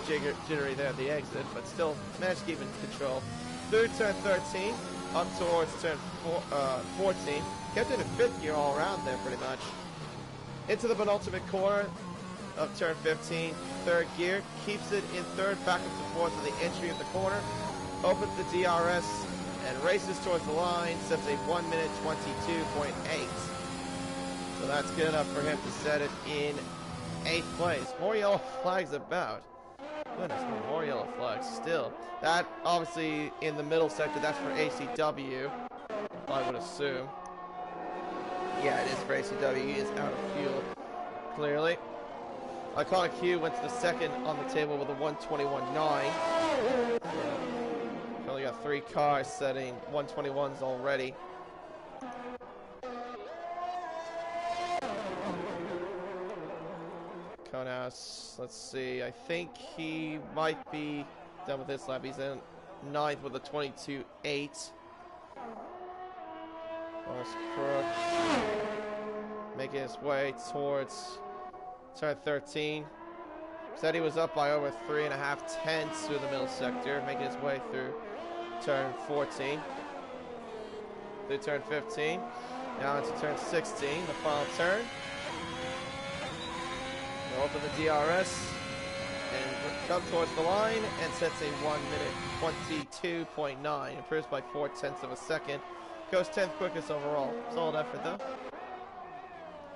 Speaker 1: jittery there at the exit, but still managed to keep in control. Through turn 13, up towards turn 14. Kept it in 5th gear all around there pretty much. Into the penultimate corner of turn 15, 3rd gear. Keeps it in 3rd, back up to 4th at the entry of the corner. Opens the DRS and races towards the line. Sets a 1 minute 22.8. So that's good enough for him to set it in 8th place. More yellow flags about. Goodness, more yellow flags still. That, obviously, in the middle sector, that's for ACW, I would assume. Yeah, it is for ACW. He is out of fuel, clearly. Iconic Q went to the 2nd on the table with a 121.9. Only got 3 cars setting 121s already. Konas, let's see, I think he might be done with this lap. He's in 9th with a 22.8. Crook making his way towards turn 13. Said he was up by over 3.5 tenths through the middle sector, making his way through turn 14. Through turn 15. Now into turn 16, the final turn. Open the DRS and come towards the line and sets a 1 minute 22.9. Improves by 4/10 of a second. Goes 10th quickest overall. Solid effort though.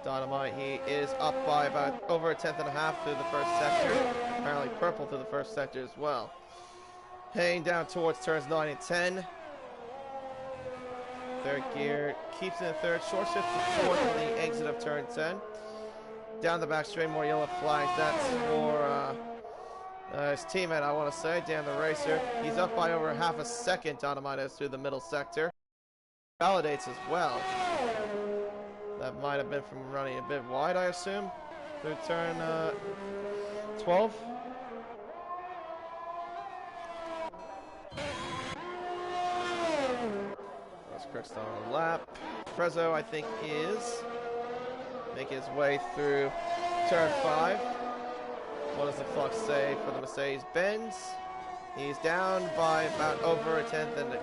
Speaker 1: Dynamite, he is up by about over 1/10 and a half through the first sector. Apparently purple through the first sector as well. Heading down towards turns 9 and 10. 3rd gear, keeps it in 3rd. Short shift to 4th on the exit of turn 10. Down the back straight, more yellow flags. That's for his teammate, I want to say, Dan the Racer. He's up by over half a second, Dynamite is through the middle sector. Validates as well. That might have been from running a bit wide, I assume. Through turn 12. That's Crooks on the lap. Prezzo, I think, is making his way through turn 5. What does the clock say for the Mercedes-Benz? He's down by about over a tenth and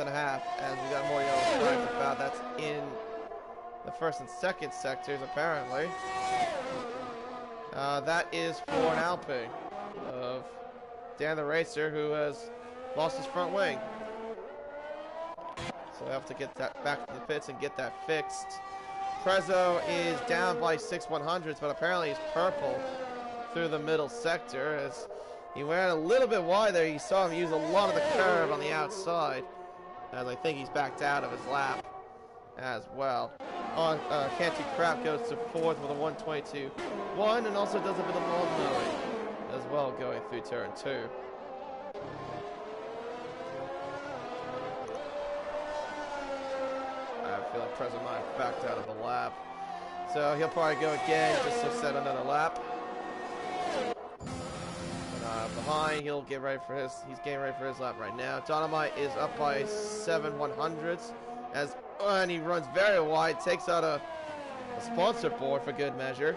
Speaker 1: a half, as we got more yellow flags about. That's in the 1st and 2nd sectors, apparently. That is for an Alpine of Dan the Racer, who has lost his front wing. So we have to get that back to the pits and get that fixed. Prezzo is down by 6/100ths, but apparently he's purple through the middle sector as he went a little bit wide there. You saw him use a lot of the curve on the outside, as I think he's backed out of his lap as well. On Canty Crap goes to 4th with a 122.1 and also does a bit of lawn mowing as well going through turn 2. I feel like Prezzo might have backed out of the lap. So he'll probably go again just to set another lap. Behind, he'll get ready for his, he's getting ready for his lap right now. Dynamite is up by 7/100ths and he runs very wide, takes out a sponsor board for good measure.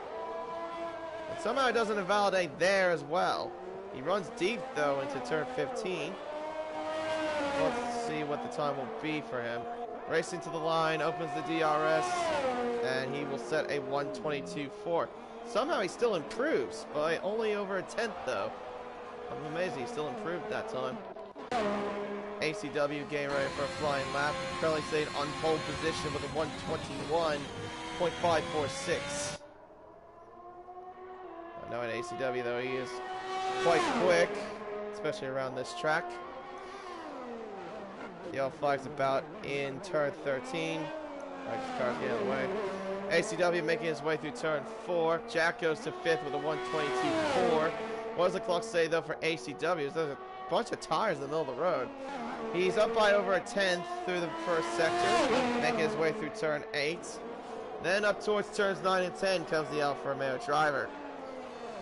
Speaker 1: And somehow it doesn't invalidate there as well. He runs deep though into turn 15. Let's see what the time will be for him. Racing to the line, opens the DRS, and he will set a 122.4. Somehow he still improves by only over a tenth though. I'm amazed he still improved that time. ACW getting ready for a flying lap. Currently staying on pole position with a 121.546. Knowing ACW though, he is quite quick, especially around this track. The L5's about in turn 13. Right, his car's getting out of the way. ACW making his way through turn 4. Jack goes to 5th with a 122.4. What does the clock say though for ACW? There's a bunch of tires in the middle of the road. He's up by over a 10th through the first sector, making his way through turn 8. Then up towards turns 9 and 10 comes the Alfa Romeo driver.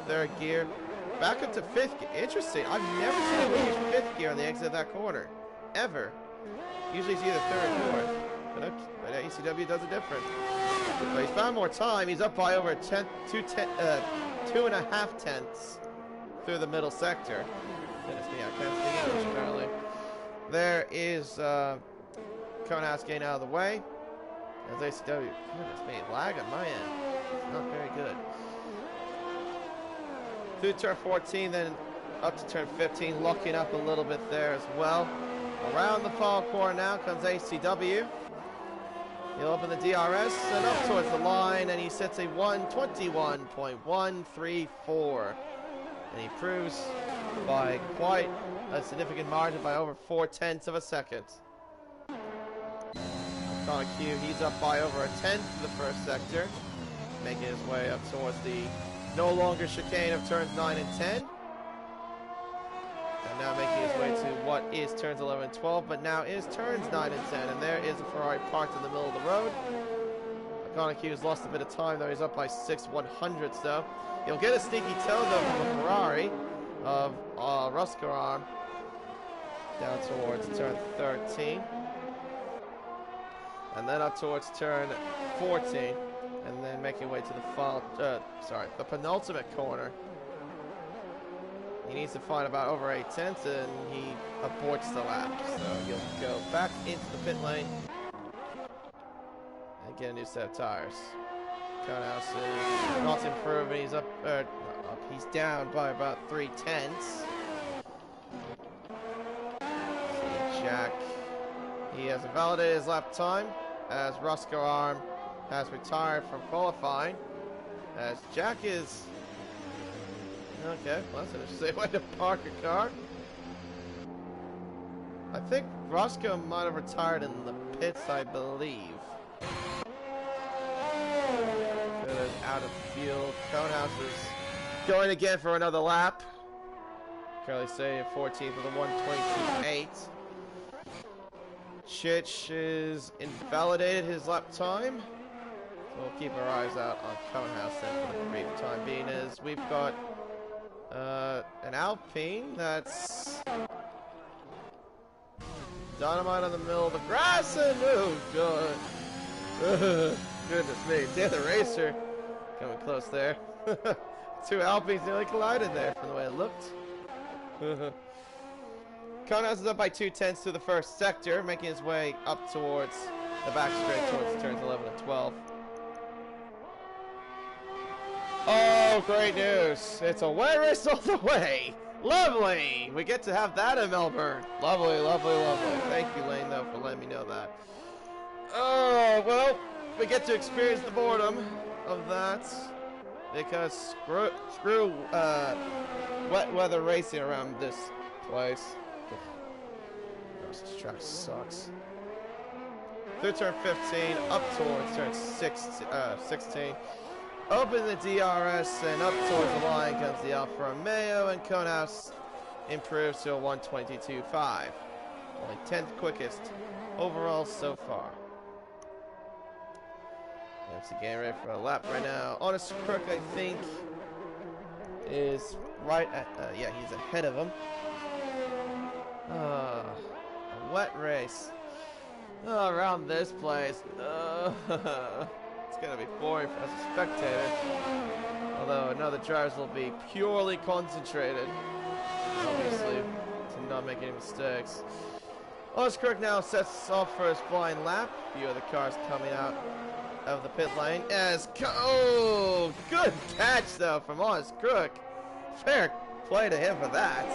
Speaker 1: Third gear, back up to 5th gear. Interesting. I've never seen him use 5th gear on the exit of that corner, ever. Usually it's either 3rd or 4th, but ACW does it different. But he's found more time. He's up by over a 2.5 tenths through the middle sector. Goodness me, I can't speak English apparently. There is Conehouse getting out of the way. As ACW, goodness me, lag on my end. It's not very good. Through turn 14, then up to turn 15, locking up a little bit there as well. Around the far corner now comes ACW. He'll open the DRS and up towards the line, and he sets a 121.134. And he proves by quite a significant margin, by over 0.4 of a second. Q, he's up by over a 10th in the first sector, making his way up towards the no longer chicane of turns 9 and 10. And now making his way to what is turns 11 and 12, but now is turns 9 and 10. And there is a Ferrari parked in the middle of the road. Q has lost a bit of time, though. He's up by 6/100ths, though. He'll get a sneaky toe, though, from the Ferrari of Ruskararm down towards turn 13. And then up towards turn 14. And then making way to the the penultimate corner. He needs to find about over 0.8, and he aborts the lap. So he'll go back into the pit lane and get a new set of tires. Conehouse is not improving. He's he's down by about 0.3. Jack, he has invalidated his lap time as Ruskararm has retired from qualifying. As Jack is okay, well, that's an interesting way to park a car. I think Roscoe might have retired in the pits, I believe. Out of fuel. Conehouse is going again for another lap. Currently staying at 14th with a 122.8. Chich is invalidated his lap time. So we'll keep our eyes out on Conehouse then for the brief time being, as we've got an Alpine that's dynamite in the middle of the grass, and oh god. Goodness me, the other racer coming close there. Two Alpines nearly collided there from the way it looked. Conehouse is up by 0.2 through the first sector, making his way up towards the back straight towards turns 11 and 12. Oh, great news. It's a wet race all the way. Lovely. We get to have that in Melbourne. Lovely, lovely, lovely. Thank you, Lane, though, for letting me know that. Oh, well, we get to experience the boredom of that, because screw wet weather racing around this place. This track sucks. Through turn 15, up towards turn 16. Open the DRS, and up towards the line comes the Alfa Romeo, and Conehouse improves to a 122.5. Only 10th quickest overall so far. That's getting ready for a lap right now. Honest Crook, I think, is right at, yeah, he's ahead of him. A wet race. Around this place. It's gonna be boring as a spectator. Although another drivers will be purely concentrated, obviously, to not make any mistakes. Honest Crook now sets off for his flying lap. A few other cars coming out of the pit lane as oh, good catch though from Honest Crook. Fair play to him for that.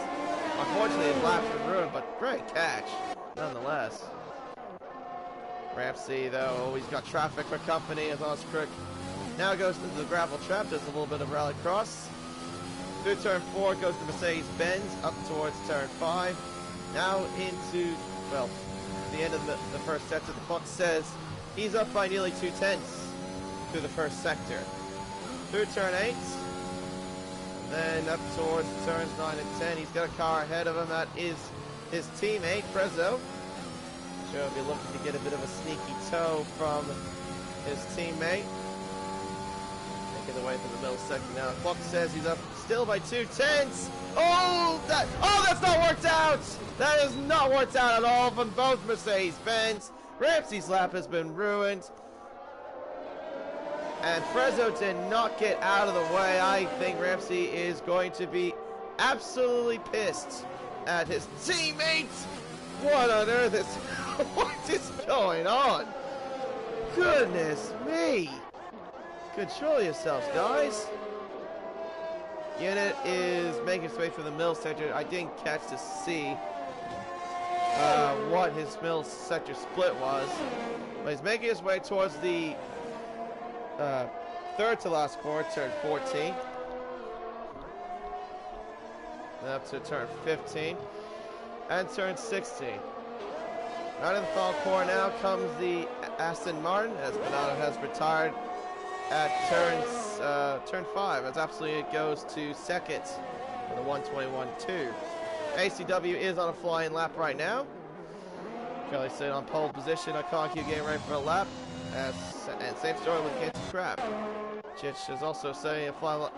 Speaker 1: Unfortunately, his lap's been ruined, but great catch, nonetheless. Ramsey, though, he's got traffic for company as Oscrick now goes into the gravel trap, does a little bit of rally cross. Through turn 4 goes to Mercedes-Benz, up towards turn 5. Now into, well, the end of the first sector. The clock says he's up by nearly 2/10 through the first sector. Through turn 8, then up towards turns 9 and 10. He's got a car ahead of him. That is his teammate, Prezzo. Sure, he'll be looking to get a bit of a sneaky toe from his teammate. Making the way from the middle sector now. Clock says he's up still by 2/10. Oh, that's not worked out. That has not worked out at all from both Mercedes-Benz. Ramsey's lap has been ruined. And Prezzo did not get out of the way. I think Ramsey is going to be absolutely pissed at his teammates. What on earth is... what is going on? Goodness me. Control yourselves, guys. Unit is making its way through the middle sector. I didn't catch to see what his middle sector split was. But he's making his way towards the third to last corner, turn 14. Then up to turn 15. And turn 16. Right in the final corner now comes the Aston Martin, as Bernardo has retired at turn 5, as absolutely it goes to second with a 1:21.2. ACW is on a flying lap right now. Currently sitting on pole position. Iconic getting ready for a lap. And same story with Canty Crab. Chich is also setting a flying lap.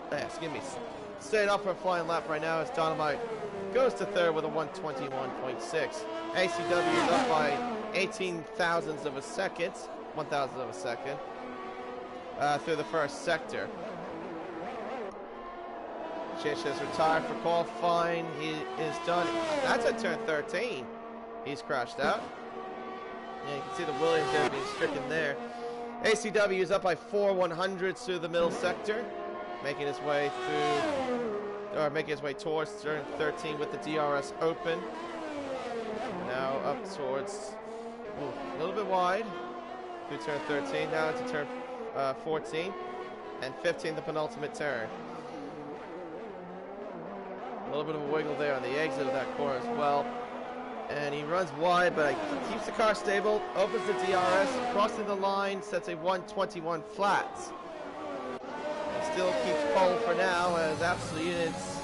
Speaker 1: Staying up for a flying lap right now as Dynamite goes to third with a 1:21.6. ACW is up by 18 thousandths of a second. 1,000th of a second. Through the first sector. Chich has retired for qualifying. He is done. That's at turn 13. He's crashed out. Yeah, you can see the Williams there being stricken there. ACW is up by 4/100ths through the middle sector, making his way towards turn 13 with the DRS open. Now up towards a little bit wide through turn 13. Now into turn 14 and 15, the penultimate turn. A little bit of a wiggle there on the exit of that corner as well. And he runs wide, but he keeps the car stable, opens the DRS, crossing the line, sets a 1:21 flat. And still keeps pole for now as Absolute Units,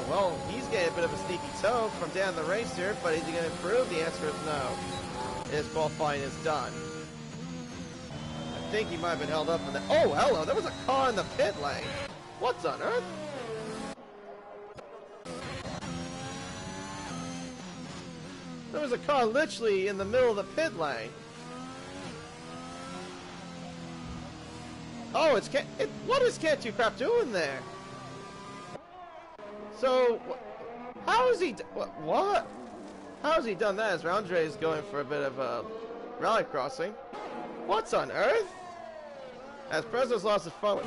Speaker 1: well, he's getting a bit of a sneaky toe from Dan the Racer, but is he going to improve? The answer is no. His qualifying is done. I think he might have been held up in the... Oh, hello, there was a car in the pit lane. What's on earth? There was a car literally in the middle of the pit lane. Oh, what is Canty Crap doing there? So, how is he... What? How has he done that? As Andre is going for a bit of a rally crossing. What's on earth? As Prezzo's lost his front.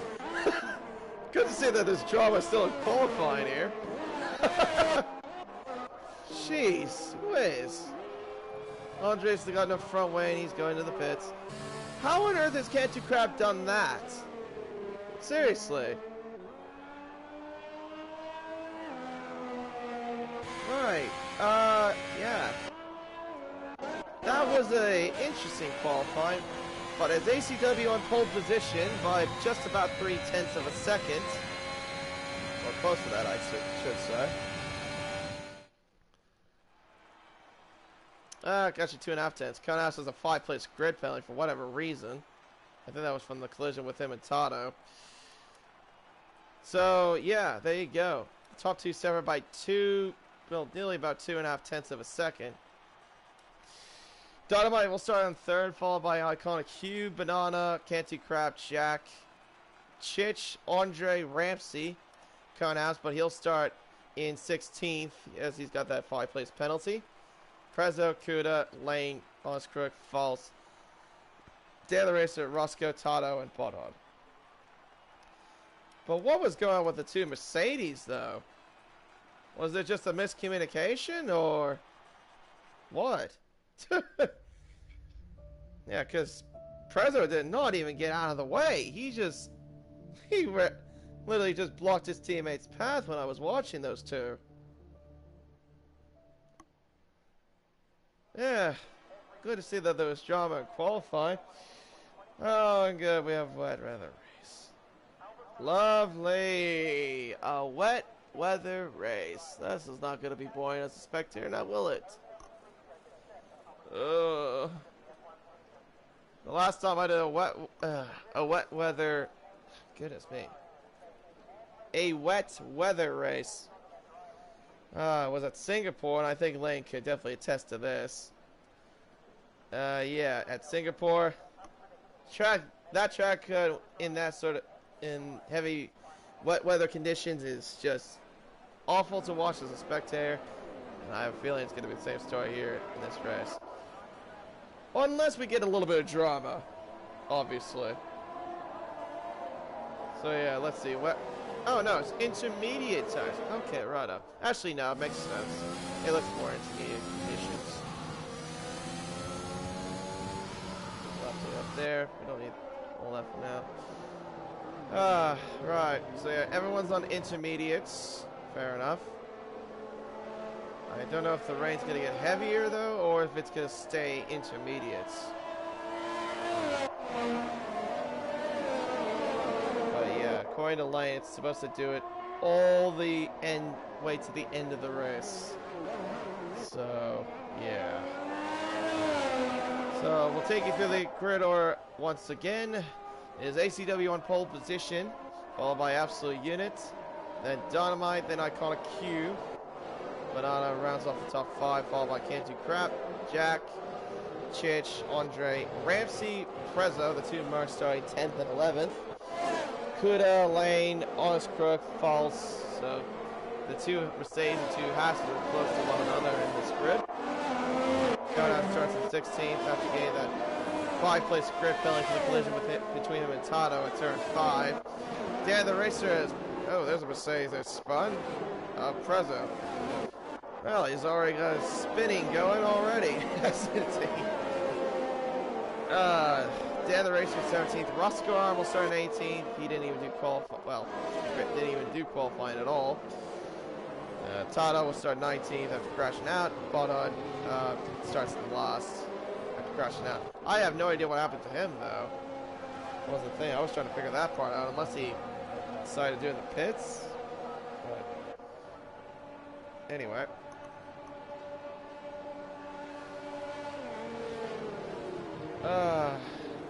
Speaker 1: Good to see that this drama is still in qualifying here. Jeez whiz. Andre's got no front way and he's going to the pits. How on earth has Canty Crab done that? Seriously. Right. Yeah. That was a interesting qualifying. But as ACW on pole position by just about 3/10 of a second. Or close to that, I should say. Got you 2.5 tenths. Conehouse has a 5-place grid penalty for whatever reason. I think that was from the collision with him and Tato. So, yeah, there you go. Top two severed by nearly about 2.5 tenths of a second. Dynamite will start on third, followed by Iconic Hugh, Banana, Canty Crab, Jack, Chich, Andre, Ramsey, Conehouse, but he'll start in 16th as he's got that 5-place penalty. Prezzo, Kuda, Lane, Oscrook, False, Dan the Racer, Roscoe, Tato, and Podod. But what was going on with the two Mercedes, though? Was it just a miscommunication or what? Yeah, because Prezzo did not even get out of the way. He literally just blocked his teammate's path when I was watching those two. Yeah, good to see that there was drama in qualifying. Oh, and good, we have wet weather race. Lovely! A wet weather race. This is not going to be boring as a spectator, now will it? Ugh. The last time I did a wet weather... Goodness me. A wet weather race. Was at Singapore, and I think Lane could definitely attest to this. Yeah, at Singapore, that track in that sort of in heavy wet weather conditions is just awful to watch as a spectator, and I have a feeling it's going to be the same story here in this race, unless we get a little bit of drama, obviously. So yeah, let's see what. Oh no, it's intermediate tires. Okay, right up. Actually, no, it makes sense. It looks more intermediate conditions. Left it up there. We don't need all that for now. Right. So yeah, everyone's on intermediates. Fair enough. I don't know if the rain's gonna get heavier though, or if it's gonna stay intermediates. According to Lane, it's supposed to do it all the way to the end of the race. So, yeah. So, we'll take you through the grid order once again. It is ACW on pole position, followed by Absolute Unit, then Dynamite, then Iconic Q. Banana rounds off the top 5, followed by Can't Do Crap, Jack, Chich, Andre, Ramsey, Prezzo, the two marks starting 10th and 11th. Kuda, Lane, Honest Crook, False. So the two Mercedes and two Haas are close to one another in this grid. Countdown starts at 16th after getting that 5-place grid penalty for the collision between him and Tato at turn 5. Dan the Racer has. Oh, there's a Mercedes that spun. Prezzo. Well, he's already got his spinning going already. Dan the Racer 17th. Roscoe Arm will start in 18th. He didn't even do qualifying. Well, didn't even do qualifying at all. Tato will start 19th after crashing out. Bodon starts in last after crashing out. I have no idea what happened to him though. What was the thing? I was trying to figure that part out. Unless he decided to do it in the pits. But anyway.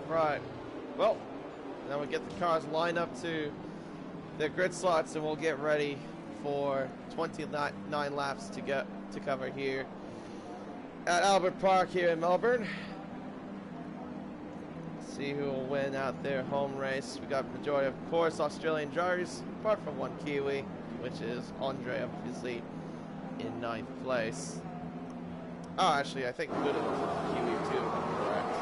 Speaker 1: Right. Well, now we get the cars lined up to their grid slots, and we'll get ready for 29 laps to cover here at Albert Park here in Melbourne. See who will win out their home race. We got majority, of course, Australian drivers, apart from one Kiwi, which is Andre, obviously in 9th place. Oh, actually, I think Buddha was a Kiwi too. Correct.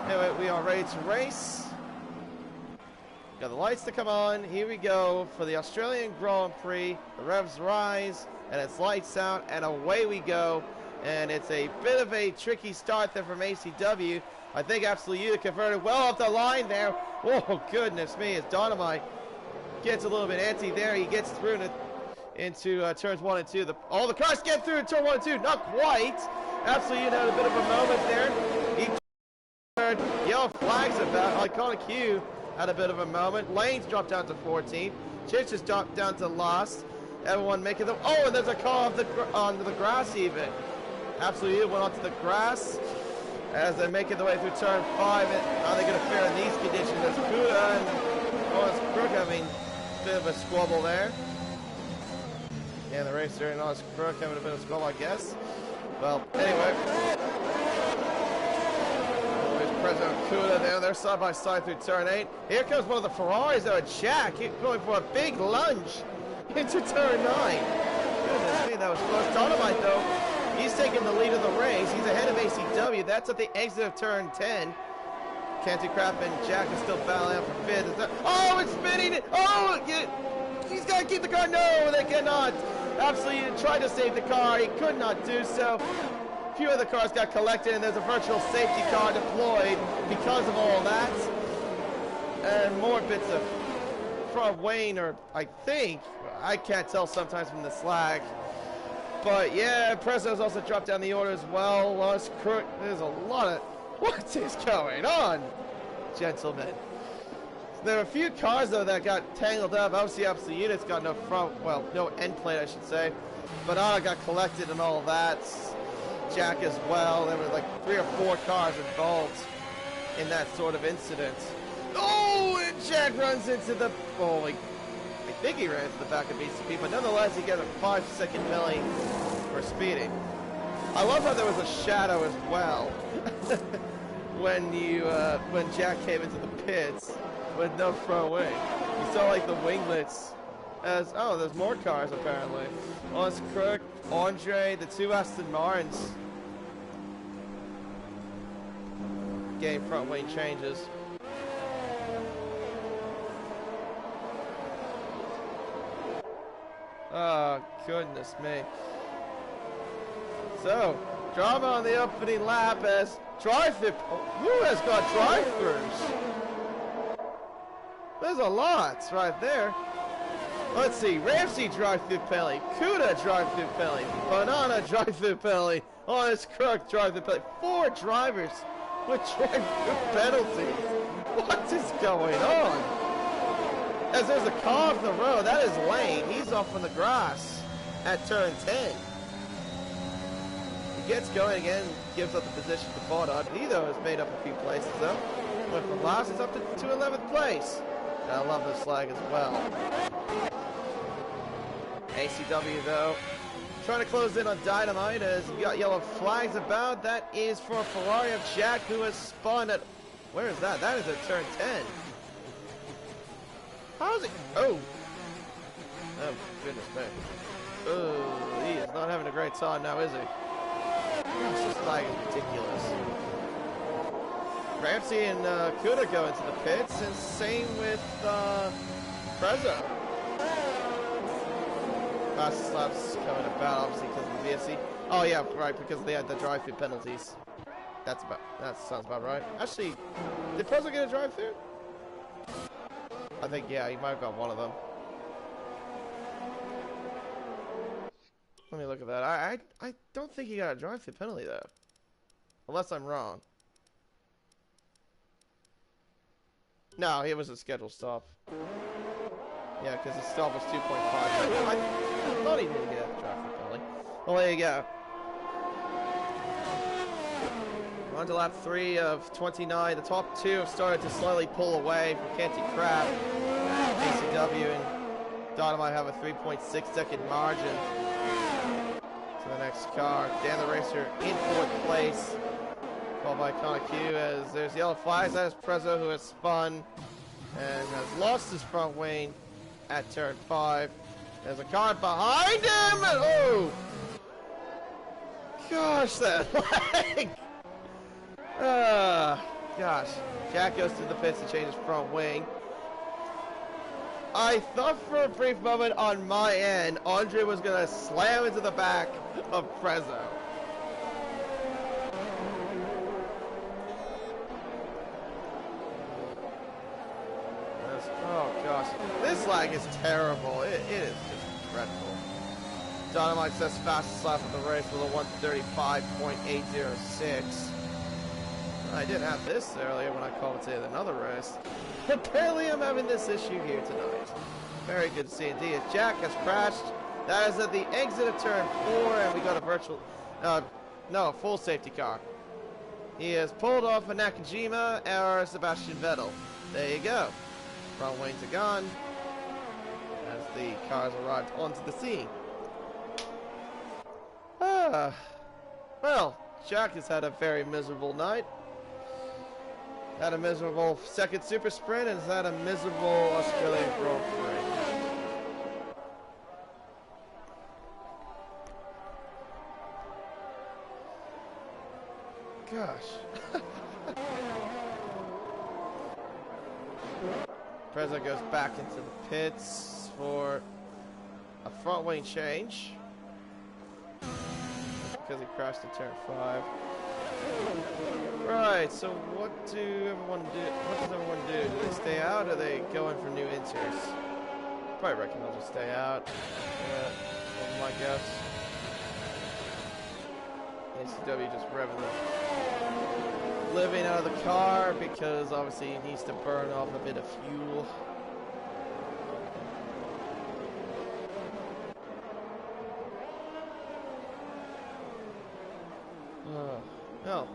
Speaker 1: Anyway, we are ready to race. Got the lights to come on. Here we go for the Australian Grand Prix. The revs rise, and it's lights out, and away we go. And it's a bit of a tricky start there from ACW. I think Absolute Unit converted well off the line there. Oh, goodness me, as Dynamite gets a little bit antsy there. He gets through into turns 1 and 2. All the cars get through in turn 1 and 2. Not quite. Absolute Unit had a bit of a moment there. He turned yellow flags about. Iconic Q had a bit of a moment. Lane's dropped down to 14th. Chich has dropped down to last. Everyone making them. Oh, and there's a call onto the grass even. Absolute Unit went onto the grass as they're making their way through turn 5. And how are they going to fare in these conditions? As Kuda and Honest Crook having a bit of a squabble there. And the racer and Honest Crook having a bit of a squabble, I guess. Well, anyway. President Kuda there. They're side by side through turn 8. Here comes one of the Ferraris though, Jack going for a big lunge into turn 9. Goodness me, that was close. Dynamite though, he's taking the lead of the race. He's ahead of ACW. That's at the exit of turn 10. Can't Do Crap and Jack is still battling out for 5th. Oh, it's spinning it. Oh, he's got they keep the car? No, they cannot. Absolutely tried to save the car. He could not do so. A few of the cars got collected, and there's a virtual safety car deployed because of all that. And more bits of front wing, or I think, I can't tell sometimes from the slag. But yeah, Prezzo's also dropped down the order as well. Lost Crook. There's a lot of... What is going on, gentlemen? There are a few cars, though, that got tangled up. Obviously, Absolute Unit's got no front... Well, no end plate, I should say. Banana got collected and all that. Jack as well. There were like 3 or 4 cars involved in that sort of incident. Oh, and Jack runs into the... Oh, I think he ran into the back of BCP, but nonetheless, he got a 5-second penalty for speeding. I love how there was a shadow as well when Jack came into the pits with no front wing. You saw like the winglets as... Oh, there's more cars apparently. Lost Crook, Andre, the 2 Aston Martins getting front wing changes. Oh, goodness me. So, drama on the opening lap as drive-through... Who has got drive-throughs? There's a lot right there. Let's see. Ramsey drive-through penalty. Kuda drive-through penalty. Banana drive-through penalty. Honest Crook drive-through penalty. 4 drivers with drive-through penalties. What is going on? As there's a car off the road, that is Lane. He's off on the grass at turn 10. He gets going again, gives up the position to Bardot. He, though, has made up a few places, though. Went from last, it's up to 11th place. And I love this flag as well. ACW, though, trying to close in on Dynamite as you got yellow flags about. That is for Ferrari of Jack, who has spun at... Where is that? That is at turn 10. How's it? Oh. Oh, goodness me. Oh, he is not having a great time now, is he? Gosh, this flag is ridiculous. Ramsey and Kuda go into the pits, and same with Prezzo. Fastest laps coming about, obviously, because of the VSC. Oh, yeah, right, because they had the drive-through penalties. That sounds about right. Actually, did Prezzo get a drive-through? I think, yeah, he might have got one of them. Let me look at that. I don't think he got a drive-through penalty, though. Unless I'm wrong. No, it was a scheduled stop. Yeah, because his stop was 2.5. I thought he didn't get a drive-through penalty. Well, there you go. On to lap 3 of 29. The top 2 have started to slowly pull away from Canty Crab. ACW and Dynamite have a 3.6-second margin to the next car. Dan the Racer in 4th place, followed by Connor Q as there's yellow flags. That is Prezzo, who has spun and has lost his front wing at turn 5. There's a car behind him, and oh! Gosh, that lag! Gosh. Jack goes to the pits to change his front wing. I thought for a brief moment on my end, Andre was going to slam into the back of Prezzo. Oh gosh. This lag is terrible. It is just dreadful. Dynamite says fastest lap of the race with a 135.806. I did have this earlier when I commentated another race. Apparently I'm having this issue here tonight. Very good to see indeed. Jack has crashed. That is at the exit of turn 4, and we got a virtual... no, full safety car. He has pulled off a Nakajima or Sebastian Vettel. There you go. Front wings are gone as the cars arrived onto the scene. Well, Jack has had a very miserable night. Had a miserable second super sprint and has had a miserable Australian Grand Prix. Gosh. Prezzo goes back into the pits for a front wing change. Because he crashed at turn 5. Right, so what does everyone do? Do they stay out or are they going for new inters? Probably reckon they'll just stay out. That's my guess. ACW just revving the living out of the car because obviously he needs to burn off a bit of fuel. No.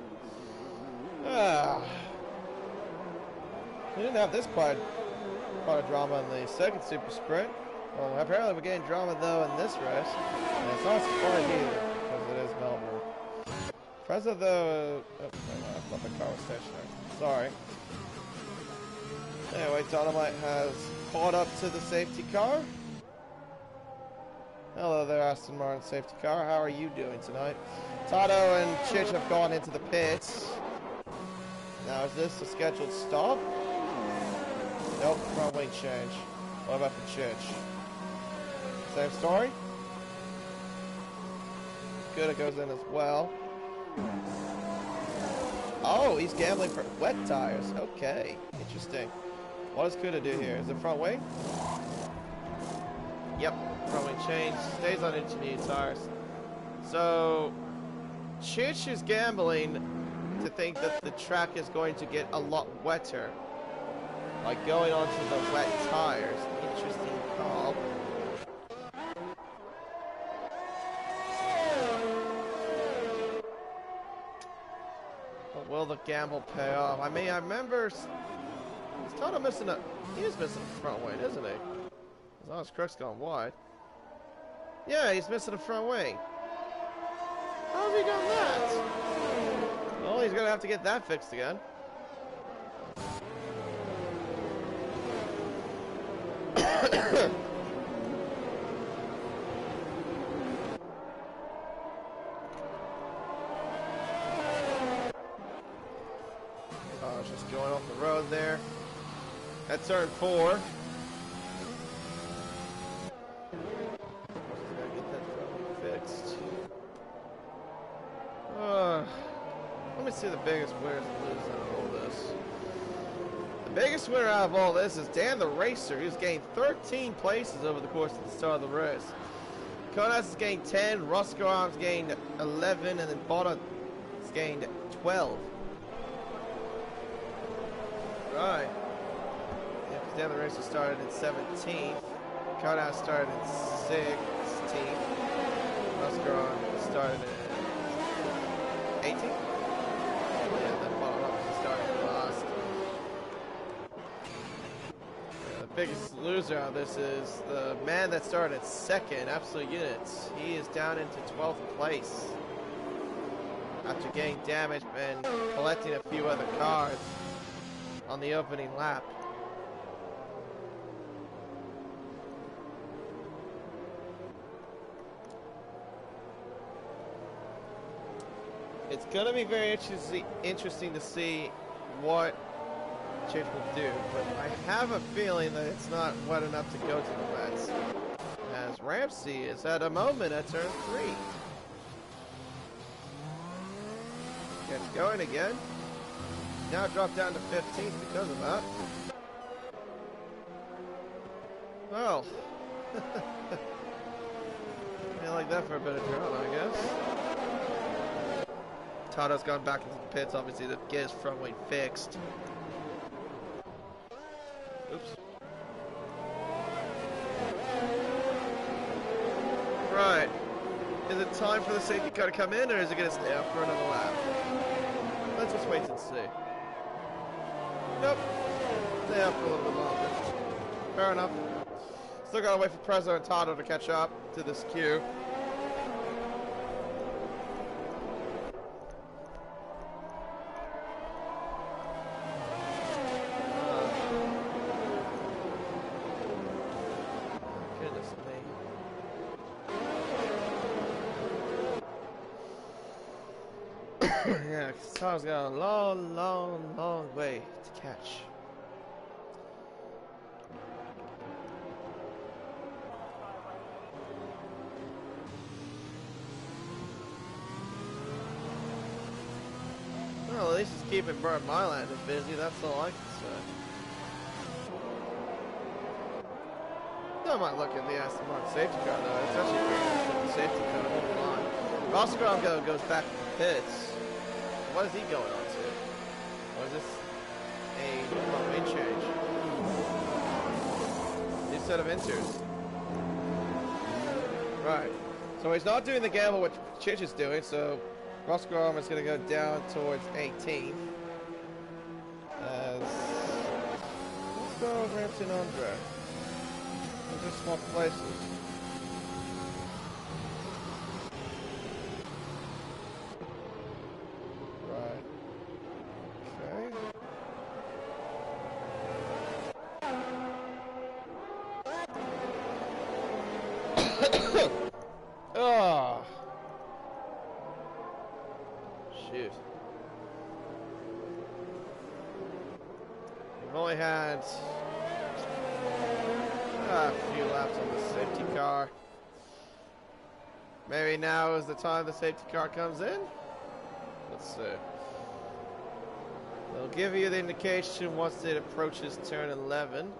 Speaker 1: We didn't have this quite of drama in the second super sprint. Well, apparently we're getting drama though in this race. And it's not surprising either, because it is Melbourne. Preza though... oh, I thought the car was stationary. Sorry. Anyway, Dynamite has caught up to the safety car. Hello there, Aston Martin safety car. How are you doing tonight? Tato and Chich have gone into the pits. Now, is this a scheduled stop? Nope, front wing change. What about the Chich? Same story? Good, it goes in as well. Oh, he's gambling for wet tires. Okay, interesting. What does Kuda do here? Is it front wing? Yep, front wing change. Stays on intermediate tires. So, Chich is gambling to think that the track is going to get a lot wetter. Like going onto the wet tires. Interesting call. But will the gamble pay off? I mean, I remember... is Toto missing a... he is missing a front wing, isn't he? As long as Crook's going wide. Yeah, he's missing a front wing. How have he done that? Well, he's going to have to get that fixed again. Oh, it's just going off the road there. At turn 4. Let me see the biggest winners and losers out of all this. The biggest winner out of all this is Dan the Racer, who's gained 13 places over the course of the start of the race. Konas has gained 10, Roscoe Arms gained 11, and then Botta has gained 12. Right. Yeah, because Dan the Racer started in 17th. Konas started in 16th. Roscoe Arms started in 18th. Biggest loser out of this is the man that started at second, Absolute Units. He is down into 12th place after getting damaged and collecting a few other cars on the opening lap. It's going to be very interesting to see what Chich will do, but I have a feeling that it's not wet enough to go to the wets, as Ramsey is at a moment at turn 3. Gets going again. Now dropped down to 15th because of that. Well, I like that for a bit of drama, I guess. Tato's gone back into the pits, obviously, to get his front wing fixed. Oops. Right. Is it time for the safety car to come in, or is it going to stay out for another lap? Let's just wait and see. Nope. Stay out for a little bit longer. Fair enough. Still got to wait for Prezzo and Tato to catch up to this queue. Yeah, because Tom's got a long way to catch. keeping Burt Mylander busy, that's all I can say. I might look at the Aston Martin safety car though. It's actually pretty good the safety car. Hold on. Roscoe goes back to the pits. What is he going on to? Or is this a wind change? New set of inters. Right. So he's not doing the gamble which Chich is doing, so Roscoe is going to go down towards 18. As let's go Ramsey and Andre. They'll just swap places. Right. Okay. Oh. Shoot. We've only had a few laps on the safety car. Maybe now is the time the safety car comes in? Let's see. They'll give you the indication once it approaches turn 11.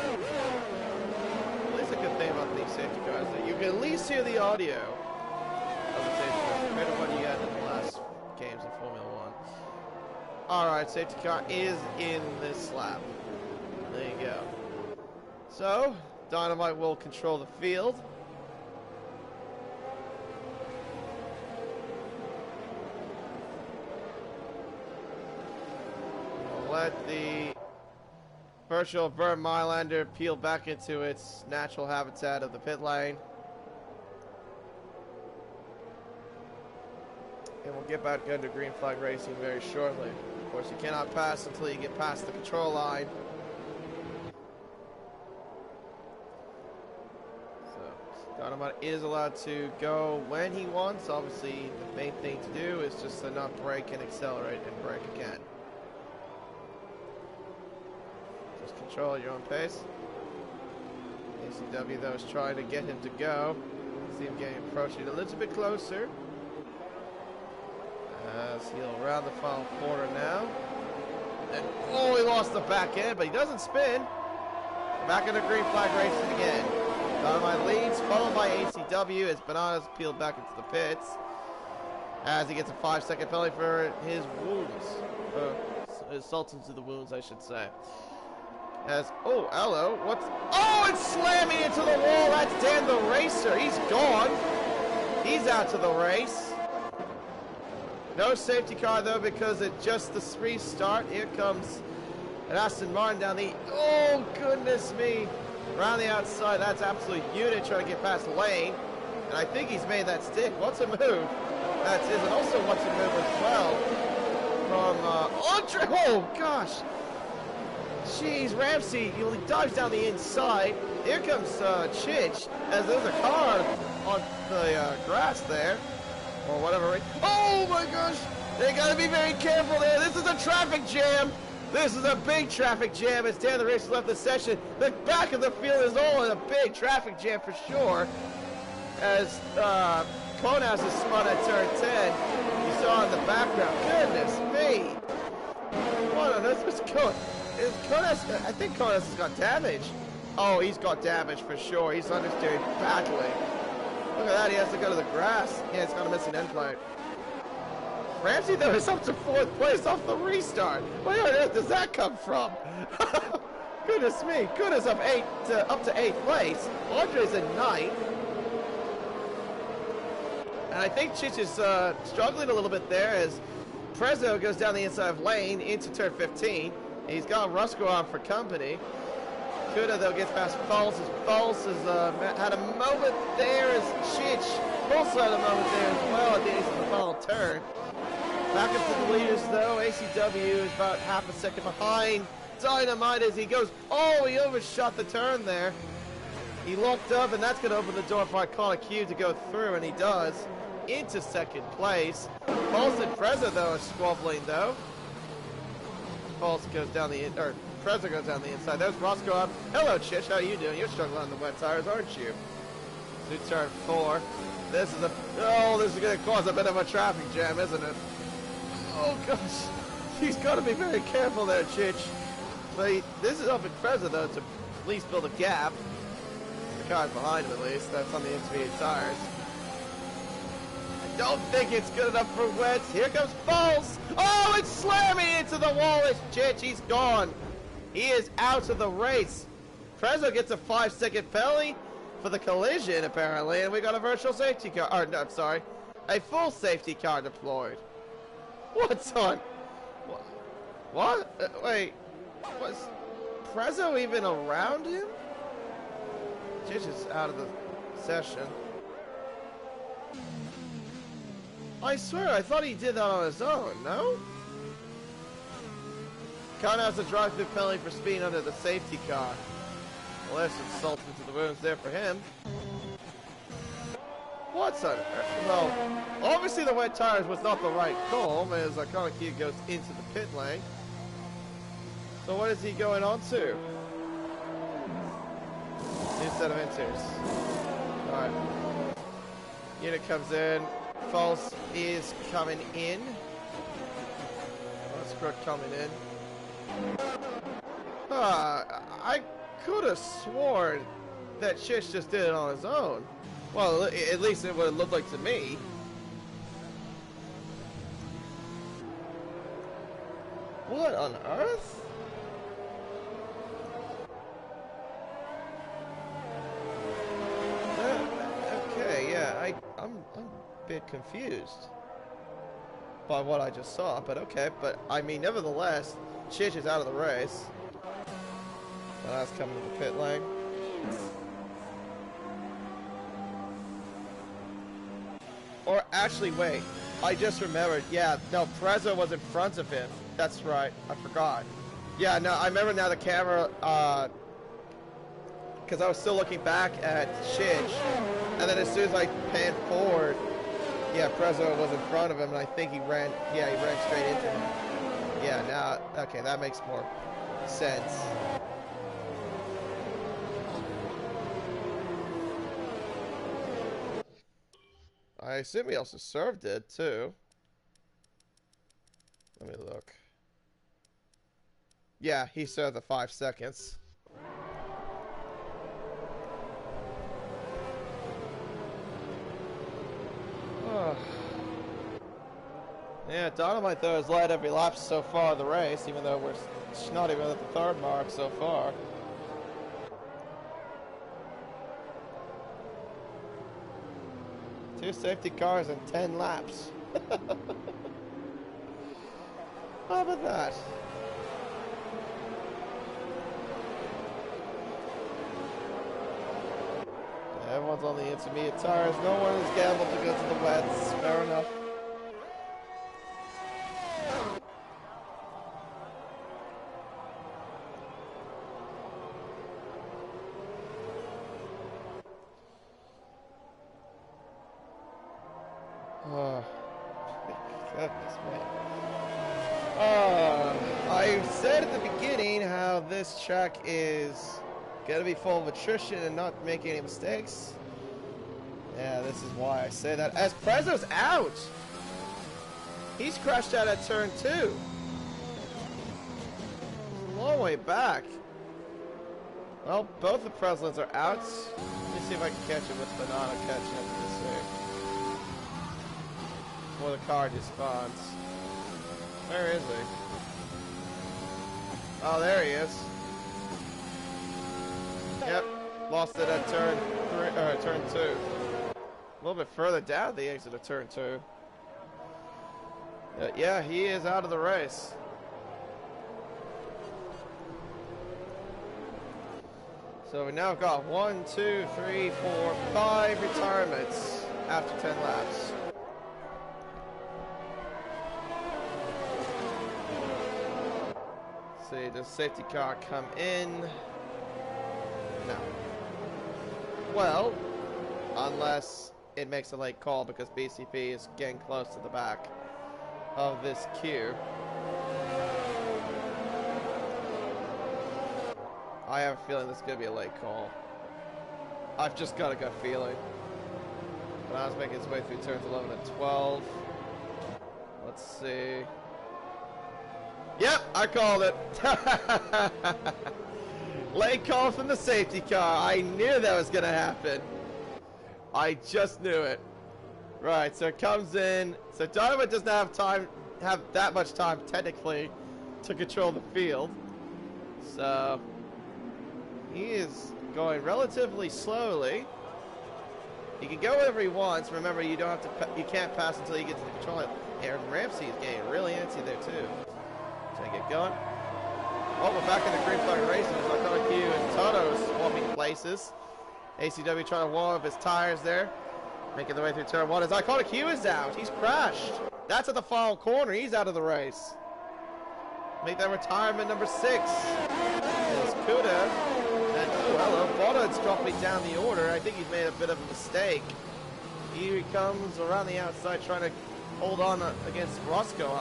Speaker 1: At least a good thing about these safety cars is that you can at least hear the audio of the safety car compared to what you had in the last games in Formula 1. Alright, safety car is in this lap. There you go. So, Dynamite will control the field. We'll let the virtual Burt Mylander peel back into its natural habitat of the pit lane. And we'll get back under green flag racing very shortly. Of course, you cannot pass until you get past the control line. Dynamite is allowed to go when he wants. Obviously, the main thing to do is just to not brake and accelerate and brake again. Just control at your own pace. ACW, though, is trying to get him to go. See him getting approaching a little bit closer. As he'll round the final corner now. And, oh, he lost the back end, but he doesn't spin. Back in the green flag racing again. Dynamite leads, followed by ACW as Bananas peeled back into the pits. As he gets a 5-second penalty for his wounds. His Sultan to the wounds, I should say. As, oh, hello, what's, oh, it's slamming into the wall. That's Dan the Racer. He's gone. He's out to the race. No safety car, though, because it's just the restart. Here comes an Aston Martin down the, oh, goodness me. Around the outside, that's absolute unit trying to get past Lane. And I think he's made that stick. What's a move? That's his. And also what's a move as well from Andre. Oh, gosh. Jeez, Ramsey, he dives down the inside. Here comes Chich, as there's a car on the grass there. Or whatever. Oh, my gosh. They got to be very careful there. This is a traffic jam. This is a big traffic jam as Dan the Racer left the session. The back of the field is all in a big traffic jam for sure. As Konas is spun at turn 10. You saw in the background. Goodness me. What on earth was going? Is Konas, I think Konas has got damage. Oh, he's got damage for sure. He's understeered badly. Look at that. He has to go to the grass. Yeah, he's got a missing end plate. Ramsey, though, is up to 4th place off the restart. Where on earth does that come from? Goodness me. Goodness, up to 8th place. Andre's in 9th. And I think Chich is struggling a little bit there as Prezzo goes down the inside of Lane into turn 15. He's got Rusko on for company. Kuda, though, gets past Falls. Falls has had a moment there as Chich also had a moment there as well at the end of the final turn. Back up to the leaders, though. ACW is about half a second behind Dynamite as he goes. Oh, he overshot the turn there. He locked up, and that's going to open the door for Iconic Q to go through, and he does. Into 2nd place. Falls and Prezzo, though, are squabbling, though. Falls goes down the or Prezzo goes down the inside. There's Roscoe up. Hello, Chish. How you doing? You're struggling on the wet tires, aren't you? To turn 4. This is going to cause a bit of a traffic jam, isn't it? Oh gosh, he's got to be very careful there, Chich. But this is up in Frezza though to at least build a gap. The car's behind him at least. That's on the intermediate tires. I don't think it's good enough for wets. Here comes False. Oh, it's slamming into the wall. It's Chich. He's gone. He is out of the race. Frezza gets a 5-second penalty for the collision apparently, and we got a virtual safety car. Or no, I'm sorry, a full safety car deployed. What's on? What? Wait. Was Prezzo even around him? Chich is out of the session. I swear, I thought he did that on his own, no? Con has a drive-through penalty for speeding under the safety car. Well, there's some salt into the wounds there for him. What's on earth? Well, obviously the wet tires was not the right call as Kaneki goes into the pit lane. So what is he going on to? New set of inters. Alright. Unit comes in. False is coming in. That's Crook coming in. I could have sworn that Chish just did it on his own. Well, at least it would have looked like to me. What on earth? Okay, yeah, I'm a bit confused by what I just saw, but okay. But I mean, nevertheless, Chish is out of the race. That's coming to the pit lane. Or actually, wait. I just remembered. Yeah, no, Prezzo was in front of him. That's right. I forgot. Yeah, no, I remember now the camera, because I was still looking back at Chich, and then as soon as I panned forward, yeah, Prezzo was in front of him, and I think he ran straight into him. Yeah, now, okay, that makes more sense. I assume he also served it, too. Let me look. Yeah, he served the 5 seconds. Yeah, Dynamite though has led every lap so far of the race, even though we're not even at the third mark so far. Two safety cars in 10 laps. How about that? Everyone's on the intermediate tires. No one has gambled to go to the wets. Fair enough. Oh, goodness me. I said at the beginning how this track is going to be full of attrition and not making any mistakes. Yeah, this is why I say that. As Prezzo's out! He's crashed out at turn 2. A long way back. Well, both the Preslins are out. Let me see if I can catch him with Banana catching up to this thing. Before the car despawns. Where is he? Oh, there he is. Yep, lost it at turn 2. A little bit further down the exit of turn 2. Yeah, he is out of the race. So we now got 1, 2, 3, 4, 5 retirements after 10 laps. See, does safety car come in? No. Well, unless it makes a late call because BCP is getting close to the back of this queue. I have a feeling this is going to be a late call. I've just got a gut feeling. But I was making his way through turns 11 and 12. Let's see. Yep, I called it. Late call from the safety car. I knew that was going to happen. I just knew it. Right, so it comes in. So Donovan doesn't have that much time, technically, to control the field. So he is going relatively slowly. He can go wherever he wants. Remember, you don't have to. You can't pass until you get to the control. Aaron Ramsey is getting really antsy there too. Trying to get going. Oh, we're back in the green flag racing. Q and Toto swapping places. ACW trying to warm up his tires there. Making the way through turn 1 as Q is out. He's crashed. That's at the final corner. He's out of the race. Make that retirement number 6. It's Kuda. And oh, hello. Boddard's dropping down the order. I think he's made a bit of a mistake. Here he comes around the outside trying to hold on against Roscoe.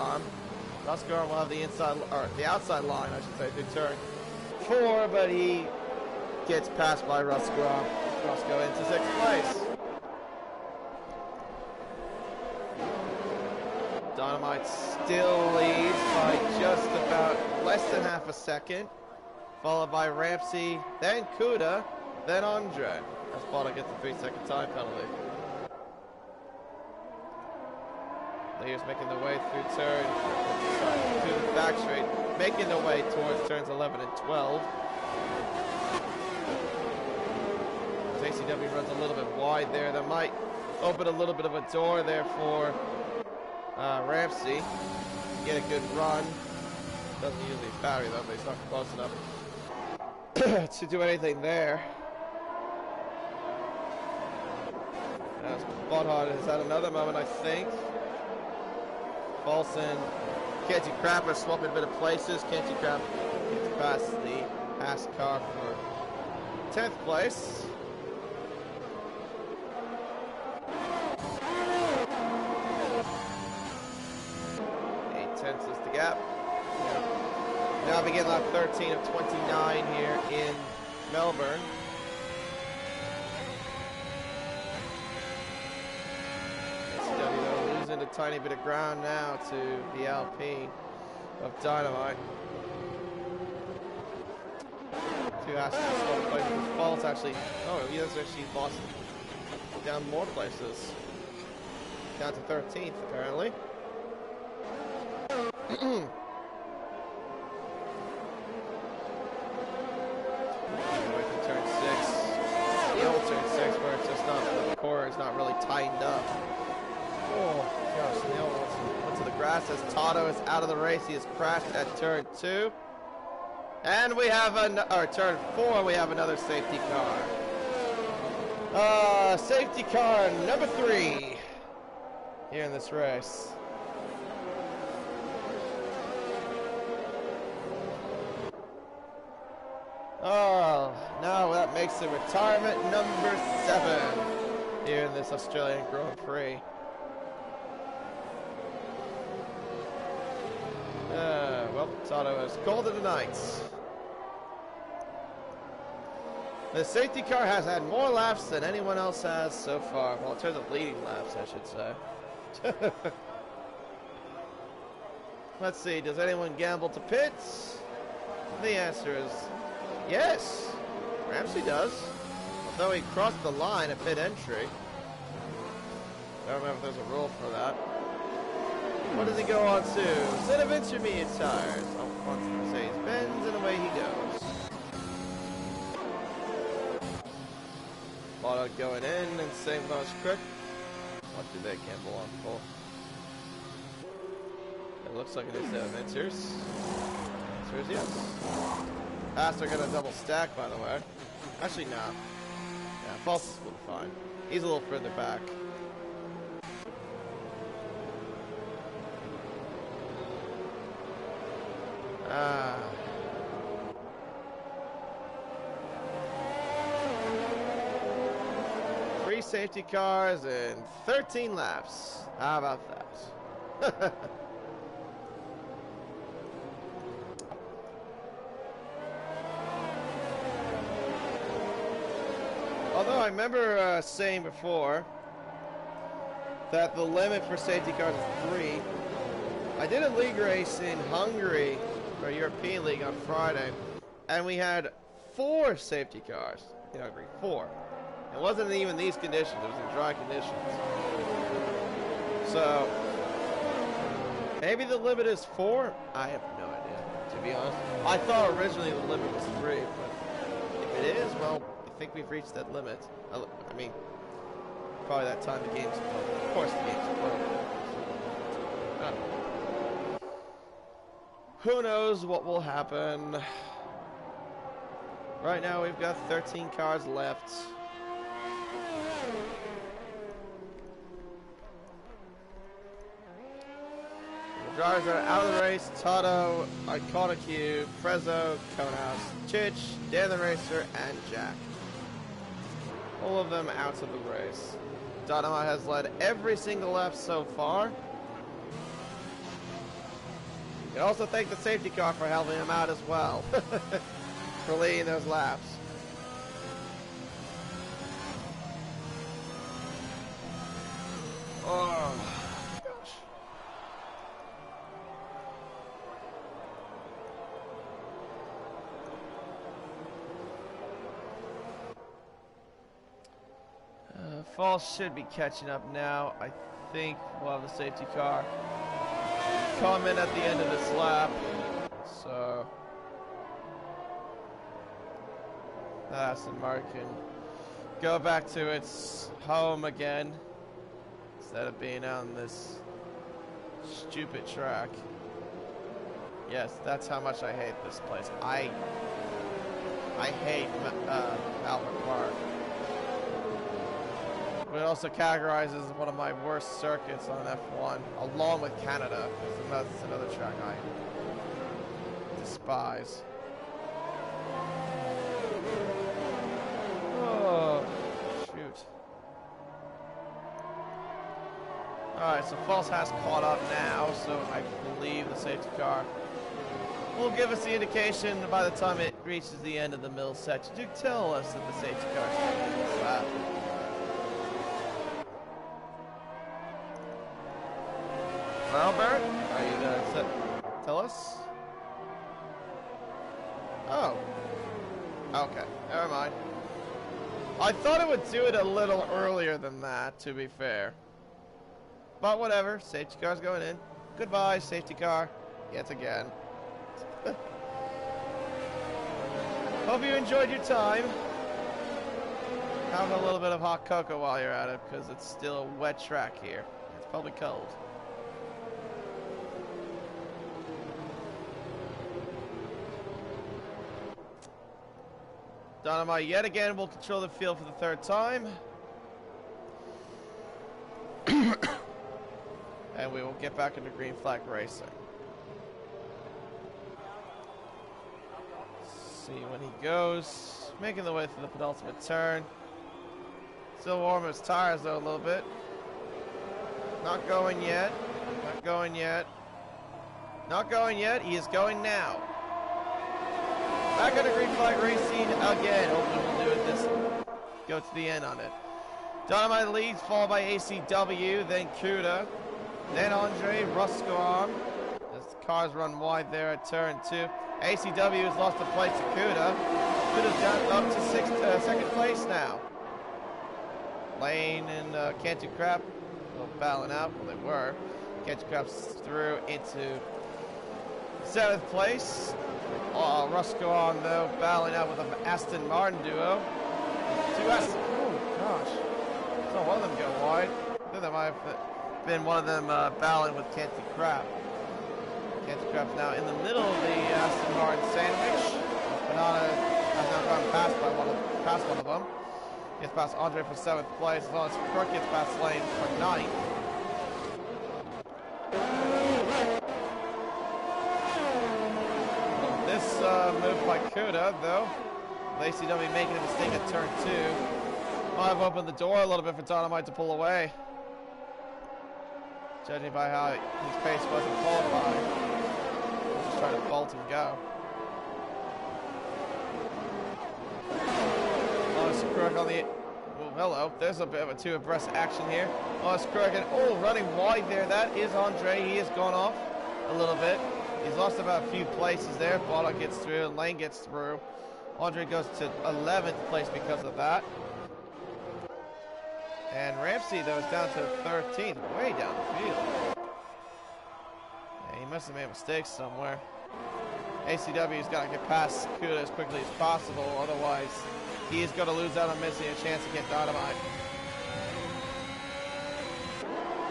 Speaker 1: Roscoe will have the inside or the outside line, I should say, through turn 4, but he gets passed by Roscoe. Roscoe into 6th place. Dynamite still leads by just about less than half a second, followed by Ramsey, then Kuda, then Andre. As Potter gets a 3-second time penalty. Leaders making the way through through the back straight, making their way towards turns 11 and 12. ACW runs a little bit wide there. That might open a little bit of a door there for Ramsey. Get a good run. Doesn't usually battery though, but he's not close enough to do anything there. As Butthard has had another moment, I think. Paulson, Canty Crapper swapping a bit of places. Canty Crapper gets past the Haas car for 10th place. 8/10 is the gap. Now begin lap 13 of 29 here in Melbourne. A tiny bit of ground now to the LP of Dynamite. Two Astros one place with fault actually. Oh, he has actually lost down more places. Down to 13th apparently. Away from turn 6. The old turn 6 where it's just not, the core is not really tightened up. Oh gosh, Neil went to the grass as Toto is out of the race. He has crashed at turn 2. And we have turn 4, we have another safety car. Safety car number 3 here in this race. Oh, now that makes it retirement number 7 here in this Australian Grand Prix. Well, Toto has called it a night. The safety car has had more laps than anyone else has so far. Well, in terms of leading laps, I should say. Let's see, does anyone gamble to pits? The answer is yes. Ramsey does. Although he crossed the line at pit entry. I don't remember if there's a rule for that. What does he go on to? Set of intermediate tires. Oh, onto the Mercedes-Benz, and away he goes. Auto going in, and same goes quick. What do they gamble on for? It looks like it is Ventures. Ventures, yes. Astor got a double stack, by the way. Actually, no. Yeah, False is a little fine. He's a little further back. Three safety cars and 13 laps. How about that? Although I remember saying before that the limit for safety cars is 3. I did a league race in Hungary, or European League, on Friday, and we had 4 safety cars in Hungary. 4. It wasn't even these conditions, it was in dry conditions. So, maybe the limit is 4? I have no idea, to be honest. I thought originally the limit was 3, but if it is, well, I think we've reached that limit. I mean, probably that time the game's closed. Of course the game's closed. I don't know. Who knows what will happen? Right now we've got 13 cars left. The drivers that are out of the race: Toto, Iconic, Frezzo, Conehouse, Chich, Dan the Racer, and Jack. All of them out of the race. Dynamite has led every single lap so far. You can also thank the safety car for helping him out as well. For leading those laps. Oh gosh. Falls should be catching up now. I think we'll have the safety car come in at the end of this lap. So Aston Martin can go back to its home again instead of being out on this stupid track. Yes, that's how much I hate this place. I hate Albert Park. But it also categorizes one of my worst circuits on F1, along with Canada. That's another track I despise. Oh, shoot. Alright, so False has caught up now, so I believe the safety car will give us the indication by the time it reaches the end of the middle section to tell us that the safety car is taking this lap. Well, Bert, are you gonna tell us? Oh. Okay, never mind. I thought it would do it a little earlier than that, to be fair. But whatever, safety car's going in. Goodbye, safety car. Yet again. Hope you enjoyed your time. Have a little bit of hot cocoa while you're at it, because it's still a wet track here. It's probably cold. Dynamite yet again will control the field for the 3rd time. And we will get back into green flag racing. See when he goes. Making the way through the penultimate turn. Still warm his tires though a little bit. Not going yet. Not going yet. Not going yet. He is going now. Back on the green flag racing again. Hopefully we'll do it this. Go to the end on it. Dynamite leads, followed by ACW, then Kuda, then Andre Ruscoan. As the cars run wide there at turn 2. ACW has lost the place to Kuda. Kuda's down up to 2nd place now. Lane and Cantu Crap battling out. Well, they were. Cantu Crap's through into 7th place. Ruscoan, though, battling out with an Aston Martin duo. Oh, gosh. So one of them go wide. I think that might have been one of them battling with Canty Crap. Canty Crap's now in the middle of the Aston Martin sandwich. Banana has now gone past one of them. Gets past Andre for 7th place, as well as Crook gets past Lane for 9th. This move by Kuda, though, ACW making a mistake at turn 2. Might have opened the door a little bit for Dynamite to pull away. Judging by how his pace wasn't qualified. Just trying to bolt and go. Crook on the hello. There's a bit of a two abreast action here. Oh, Scruggan. Oh, running wide there. That is Andre. He has gone off a little bit. He's lost about a few places there. Bottle gets through, and Lane gets through. Andre goes to 11th place because of that. And Ramsey, though, is down to 13th, way down the field. Yeah, he must have made mistakes somewhere. ACW's got to get past Kuda as quickly as possible, otherwise he is going to lose out on missing a chance to get Dynamite.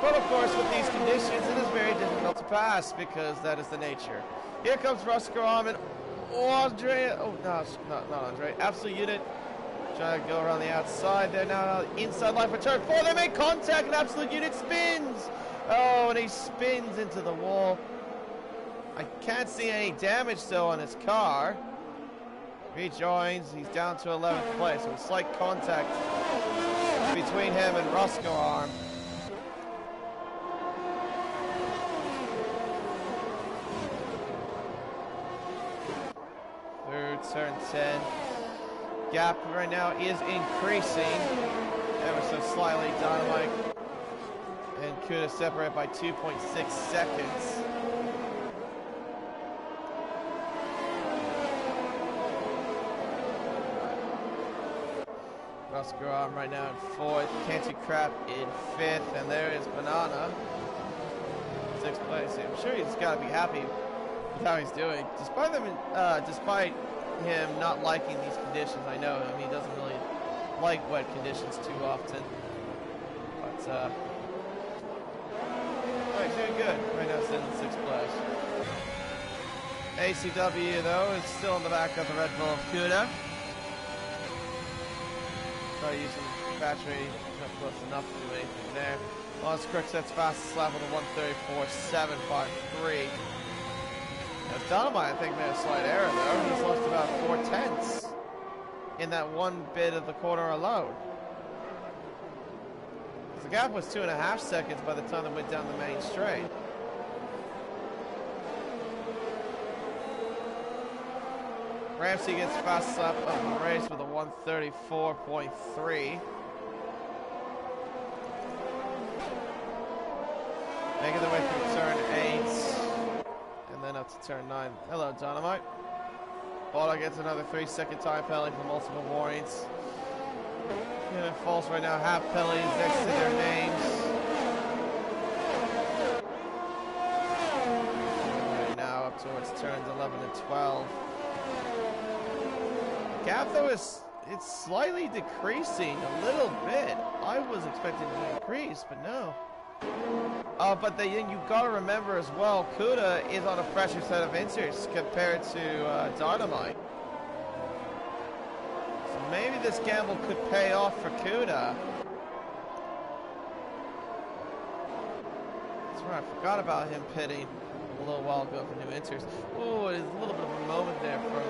Speaker 1: But of course, with these conditions, it is very difficult to pass because that is the nature. Here comes Roscoe Armin. Oh, Andre. Oh, no, not Andre. Absolute Unit. Trying to go around the outside there now. Inside line for turn 4. They make contact and Absolute Unit spins. Oh, and he spins into the wall. I can't see any damage though on his car. Rejoins. He's down to 11th place. So a slight contact between him and Roscoe Arm. Through turn 10. Gap right now is increasing ever so slightly. Dynamite and Kuda separate by 2.6 seconds. Roscoe Arm right now in 4th. Canty Crap in 5th, and there is Banana 6th place. I'm sure he's got to be happy with how he's doing, despite him not liking these conditions. I know he doesn't really like wet conditions too often, but he's doing good right now, sitting in 6th place. ACW though is still in the back of the Red Bull of Kuda. Try to use some battery, not close enough to do anything there. Lance Crook sets fastest lap with a 1:34.753. Dynamite, I think, made a slight error though. He's lost about 4/10 in that one bit of the corner alone. The gap was 2.5 seconds by the time they went down the main straight. Ramsey gets fastest lap of the race with a 1:34.3. Making their way through turn 8. And then up to turn 9. Hello, Dynamite. Bottle gets another 3-second time penalty for multiple warnings. Yeah, false right now. Half penalties next to their names. Right now up towards turns 11 and 12. Gap though it's slightly decreasing a little bit. I was expecting it to increase, but no. But then you've got to remember as well, Kuda is on a fresher set of inserts compared to Dynamite. So maybe this gamble could pay off for Kuda. That's right, I forgot about him pitting a little while ago for new inserts. Oh, there's a little bit of a moment there from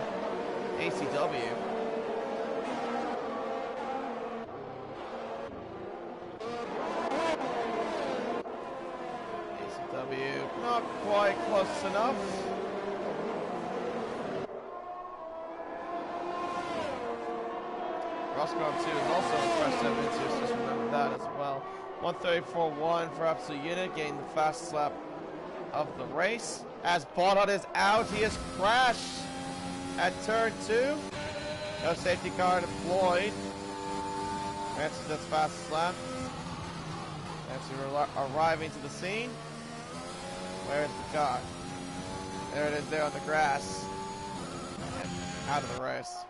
Speaker 1: ACW. Not quite close enough. Roscoe 2 is also impressive. Just remember that as well. 1:34.1 for Absolute Unit, getting the fastest lap of the race. As Bottot is out, he has crashed at turn 2. No safety car deployed. Francis that's fastest lap. Francis arriving to the scene. Where's the car? There it is there on the grass. And out of the race.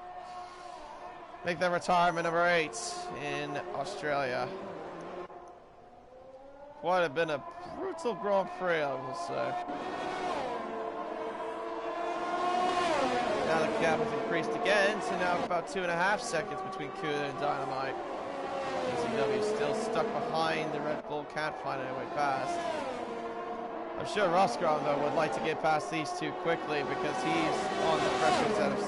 Speaker 1: Make that retirement number 8 in Australia. Quite have been a brutal Grand Prix, I will say. Now the gap has increased again, so now about 2.5 seconds between Kuda and Dynamite. ACW still stuck behind the Red Bull, can't find any way past. I'm sure Roscoe, though, would like to get past these two quickly because he's on the fresher set of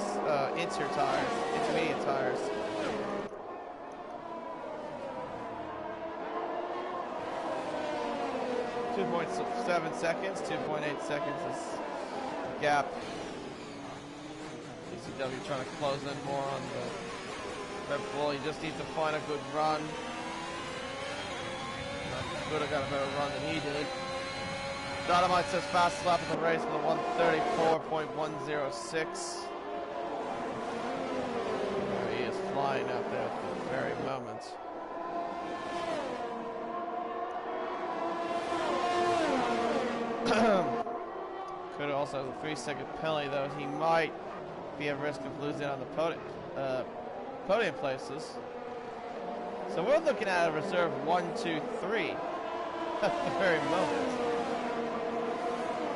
Speaker 1: intermediate tires. .7 seconds, 2.8 seconds is the gap. ACW trying to close in more on Red Bull, he just needs to find a good run. Could have got a better run than he did. Dynamite says fastest lap of the race with a 1:34.106. He is flying out there at the very moment. Could also have a 3-second penalty, though. He might be at risk of losing on the podium places. So we're looking at a reserve 1, 2, 3 at the very moment.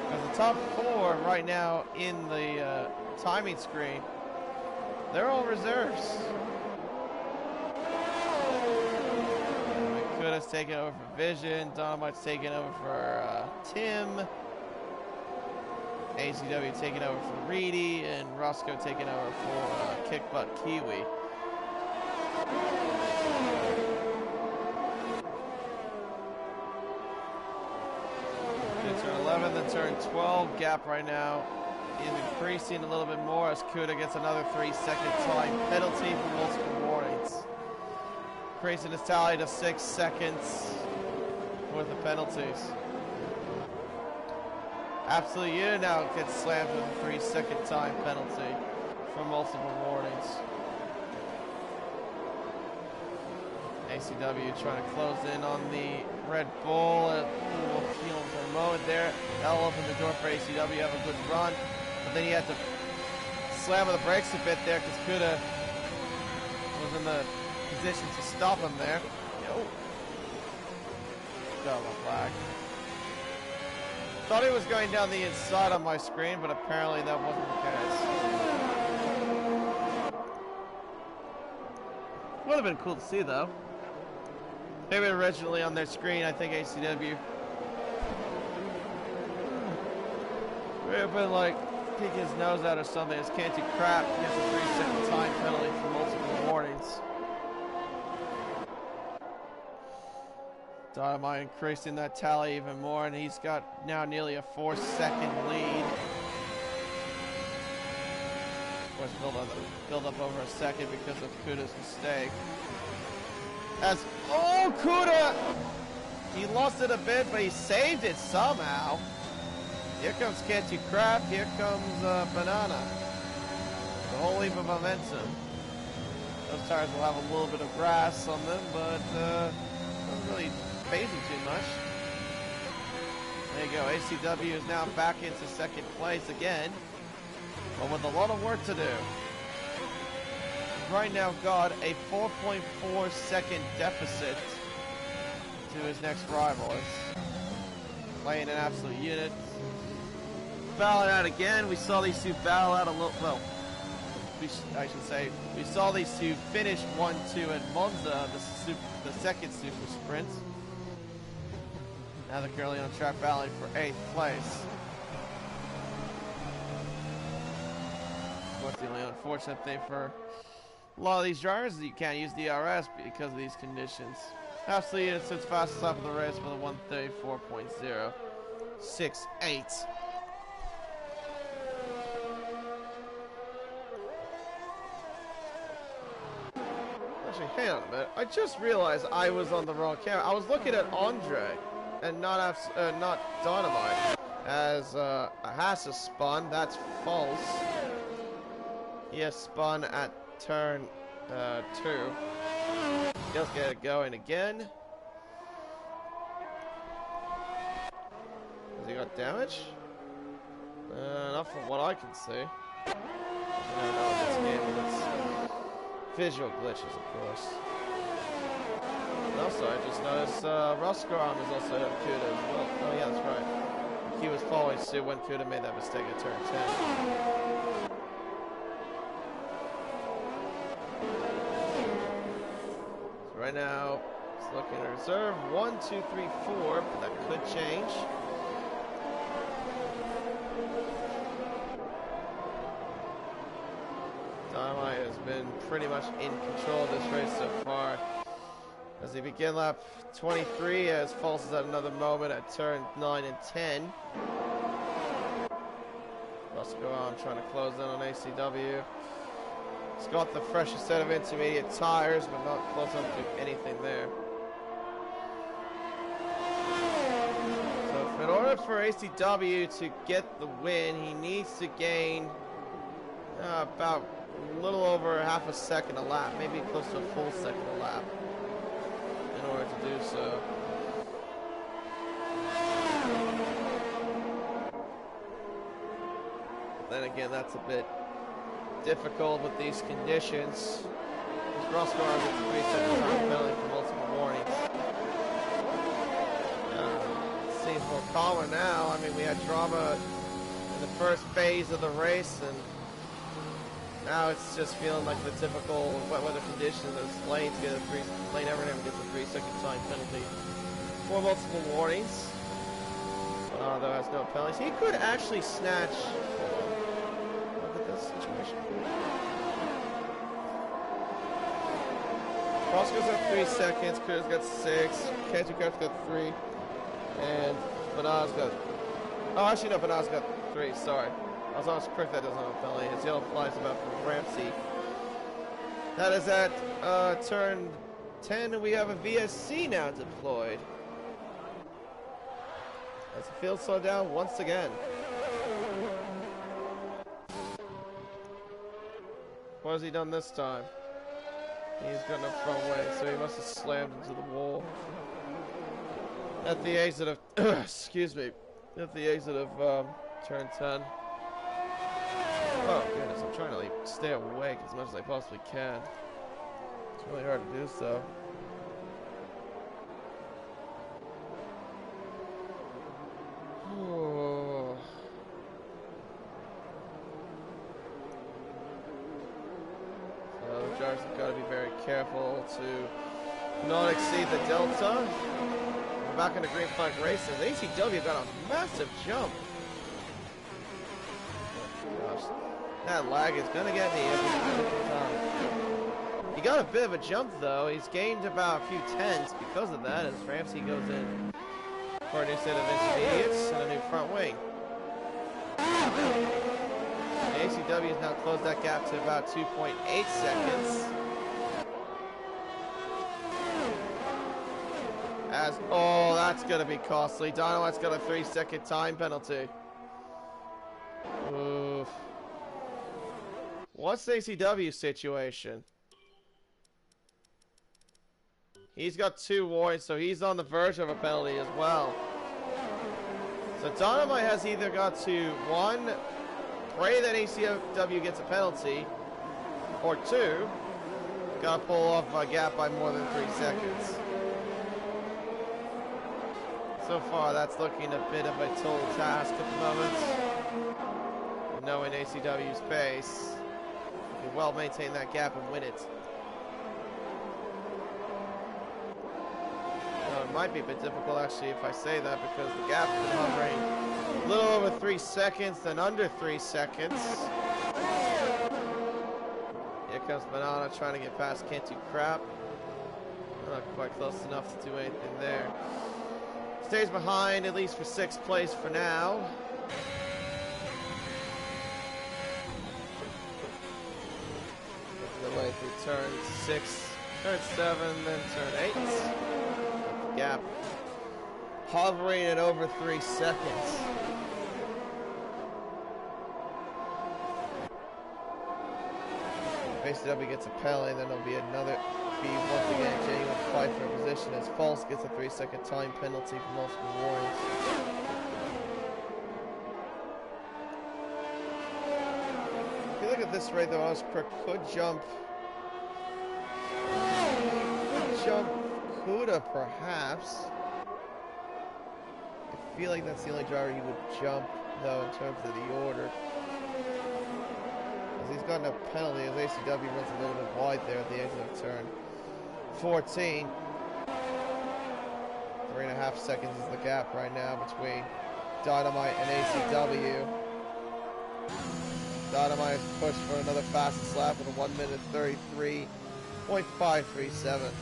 Speaker 1: Because the top 4 right now in the timing screen, they're all reserves. Kuda's taking over for Vision, Dynamite's taking over for Tim, ACW taking over for Reedy, and Roscoe taking over for Kick Butt Kiwi. Turn 11, then turn 12. Gap right now is increasing a little bit more as Kuda gets another 3-second time penalty for multiple warnings. Increasing his tally to 6 seconds worth of penalties. Absolute Unit now gets slammed with a 3-second time penalty for multiple warnings. ACW trying to close in on the Red Bull. We'll feel for a moment there. That'll open the door for ACW, have a good run. But then he had to slam on the brakes a bit there because Kuda was in the position to stop him there. Got my flag. Thought he was going down the inside on my screen, but apparently that wasn't the case. Would have been cool to see though. Maybe originally on their screen, I think ACW would have been like peeking his nose out or something. It's can't do crap. He gets a 3-second time penalty for multiple warnings. Dynamite increasing that tally even more, and he's got now nearly a 4-second lead. Of course, build up over a second because of Kuda's mistake. As Kuda, he lost it a bit, but he saved it somehow. Here comes Can't Do Crap. Here comes Banana. A whole heap of momentum. Those tires will have a little bit of grass on them, but doesn't really phase them too much. There you go. ACW is now back into second place again, but with a lot of work to do. Right now got a 4.4 second deficit to his next rival. It's playing an absolute unit. Battle out again. We saw these two battle out a little. Well, I should say we saw these two finish 1-2 at Monza, the second super sprint. Now they're currently on track battling for 8th place. What's the only unfortunate thing for a lot of these drivers is you can't use DRS because of these conditions. Absolute Unit sits fastest lap of the race with a 1:34.068. Actually, hang on a minute. I just realized I was on the wrong camera. I was looking at Andre and not Dynamite. As Haas has spun, that's false. He has spun at turn 2. Let's get it going again. Has he got damage? Not from what I can see. I don't know in this game, but it's visual glitches, of course. And also, I just noticed Roscoe arm is also Kuda as well. Oh yeah, that's right. He was following suit when Kuda made that mistake at turn 10. Right now, it's looking at reserve 1, 2, 3, 4, but that could change. Dynamite has been pretty much in control of this race so far. As they begin lap 23, as falls at another moment at turn 9 and 10. Roscoe on trying to close in on ACW. He's got the freshest set of intermediate tires, but not close enough to anything there. So in order for ACW to get the win, he needs to gain about a little over half a second a lap, maybe close to a full second a lap in order to do so. But then again, that's a bit difficult with these conditions. Roscoe gets a 3-second time penalty for multiple warnings. Seems more calmer now. I mean, we had drama in the first phase of the race, and now it's just feeling like the typical wet weather conditions. As Lane Evernham gets a 3-second time penalty for multiple warnings. Though has no penalties. He could actually snatch. Look at this situation. Roscoe's got 3 seconds. Cruz got 6. Cantu Kraft's got 3. And Banana's got. Oh, actually, no, Banana's got 3. Sorry. I was almost correct that doesn't have a penalty. His yellow flies about from Ramsey. That is at turn 10, and we have a VSC now deployed. As the field slowed down once again. What has he done this time? He's got no front way, so he must have slammed into the wall. At the exit of, excuse me, at the exit of turn 10. Oh goodness, I'm trying to like stay awake as much as I possibly can. It's really hard to do so. So the drivers have got to be very careful to not exceed the delta. We're back into green flag racing. The ACW got a massive jump. Gosh, that lag is gonna get me every time. He got a bit of a jump though. He's gained about a few tenths because of that as Ramsey goes in for a new set of intermediates and a new front wing. The ACW has now closed that gap to about 2.8 seconds. Oh, that's going to be costly. Dynamite's got a 3-second time penalty. Oof. What's the ACW situation? He's got 2 warnings, so he's on the verge of a penalty as well. So Dynamite has either got to, 1, pray that ACW gets a penalty, or 2, got to pull off a gap by more than 3 seconds. So far, that's looking a bit of a tall task at the moment. Knowing ACW's pace, he can well maintain that gap and win it. It might be a bit difficult actually if I say that because the gap is hovering a little over 3 seconds, then under 3 seconds. Here comes Banana trying to get past Cantu Crap. Not quite close enough to do anything there. Stays behind at least for 6th place for now. The way through turn 6, turn 7, then turn 8. Gap hovering at over 3 seconds. If ACW gets a penalty, then there'll be another. Be once again genuine fight for position as False gets a 3-second time penalty for multiple warnings. If you look at this rate though, Oscar could jump Kuda perhaps. I feel like that's the only driver he would jump though in terms of the order. As he's got no penalty as ACW runs a little bit wide there at the exit of turn 14. 3.5 seconds is the gap right now between Dynamite and ACW. Dynamite is pushed for another fastest lap with a 1:33.537.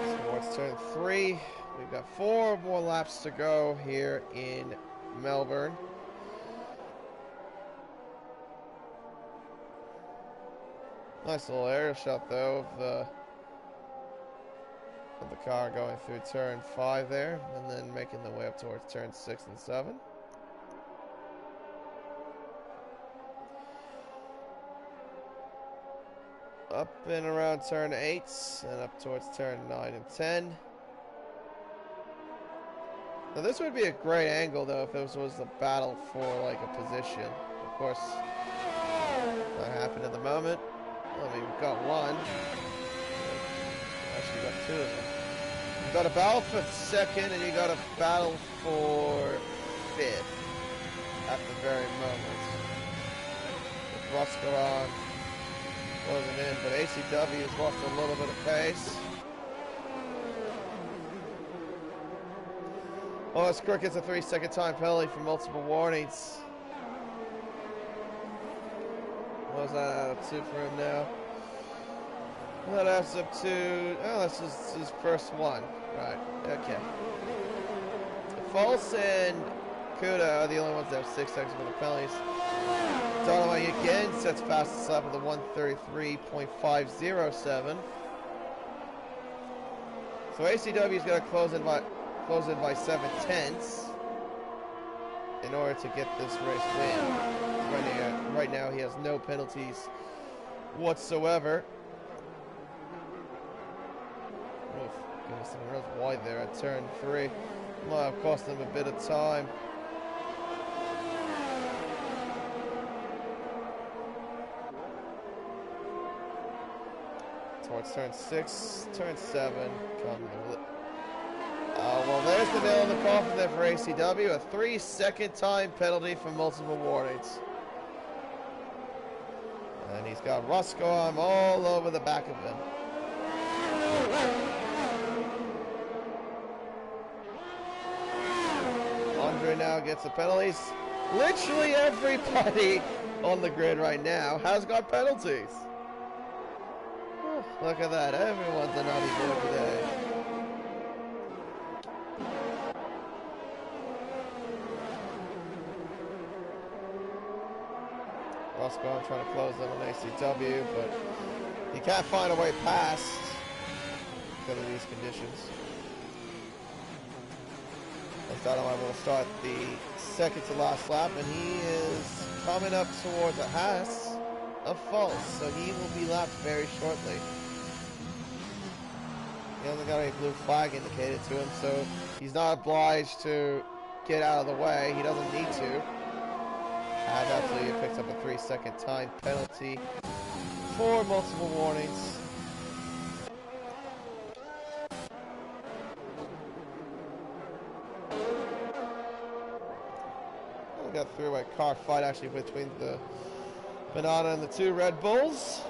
Speaker 1: So it's turn 3. We've got 4 more laps to go here in Melbourne. Nice little aerial shot though of the car going through turn 5 there, and then making the way up towards turn 6 and 7. Up and around turn 8 and up towards turn 9 and 10. Now this would be a great angle though if this was a battle for like a position. Of course, not happened at the moment. Well, I mean, we've got one. Actually, got two of them. You got a battle for second, and you got a battle for fifth at the very moment. With Roscoe on closing in, but ACW has lost a little bit of pace. Oh, this Crook gets a 3-second time penalty for multiple warnings. What was that up to for him now? That adds up to... Oh, this is his first one. Right, okay. False and Kuda are the only ones that have 6 seconds for the penalties. Dynamite again sets fastest lap with a 1:33.507. So ACW is going to close in by 7/10 in order to get this race win. Right now he has no penalties whatsoever. Oof, goodness, I was wide there at turn 3. Might have cost them a bit of time. Towards turn 6, turn 7, well, there's the nail in the coffin there for ACW. A 3-second time penalty for multiple warnings. And he's got Roscoe all over the back of him. Andre now gets the penalties. Literally everybody on the grid right now has got penalties. Oh, look at that. Everyone's a naughty boy today. Roscoe trying to close them on ACW, but he can't find a way past because of these conditions. Dynamite will start the second to last lap, and he is coming up towards a Haas of false, so he will be lapped very shortly. He hasn't got any blue flag indicated to him, so he's not obliged to get out of the way. He doesn't need to. And actually, he picks up a 3-second time penalty for multiple warnings. We got a three-way car fight actually between the Banana and the two Red Bulls.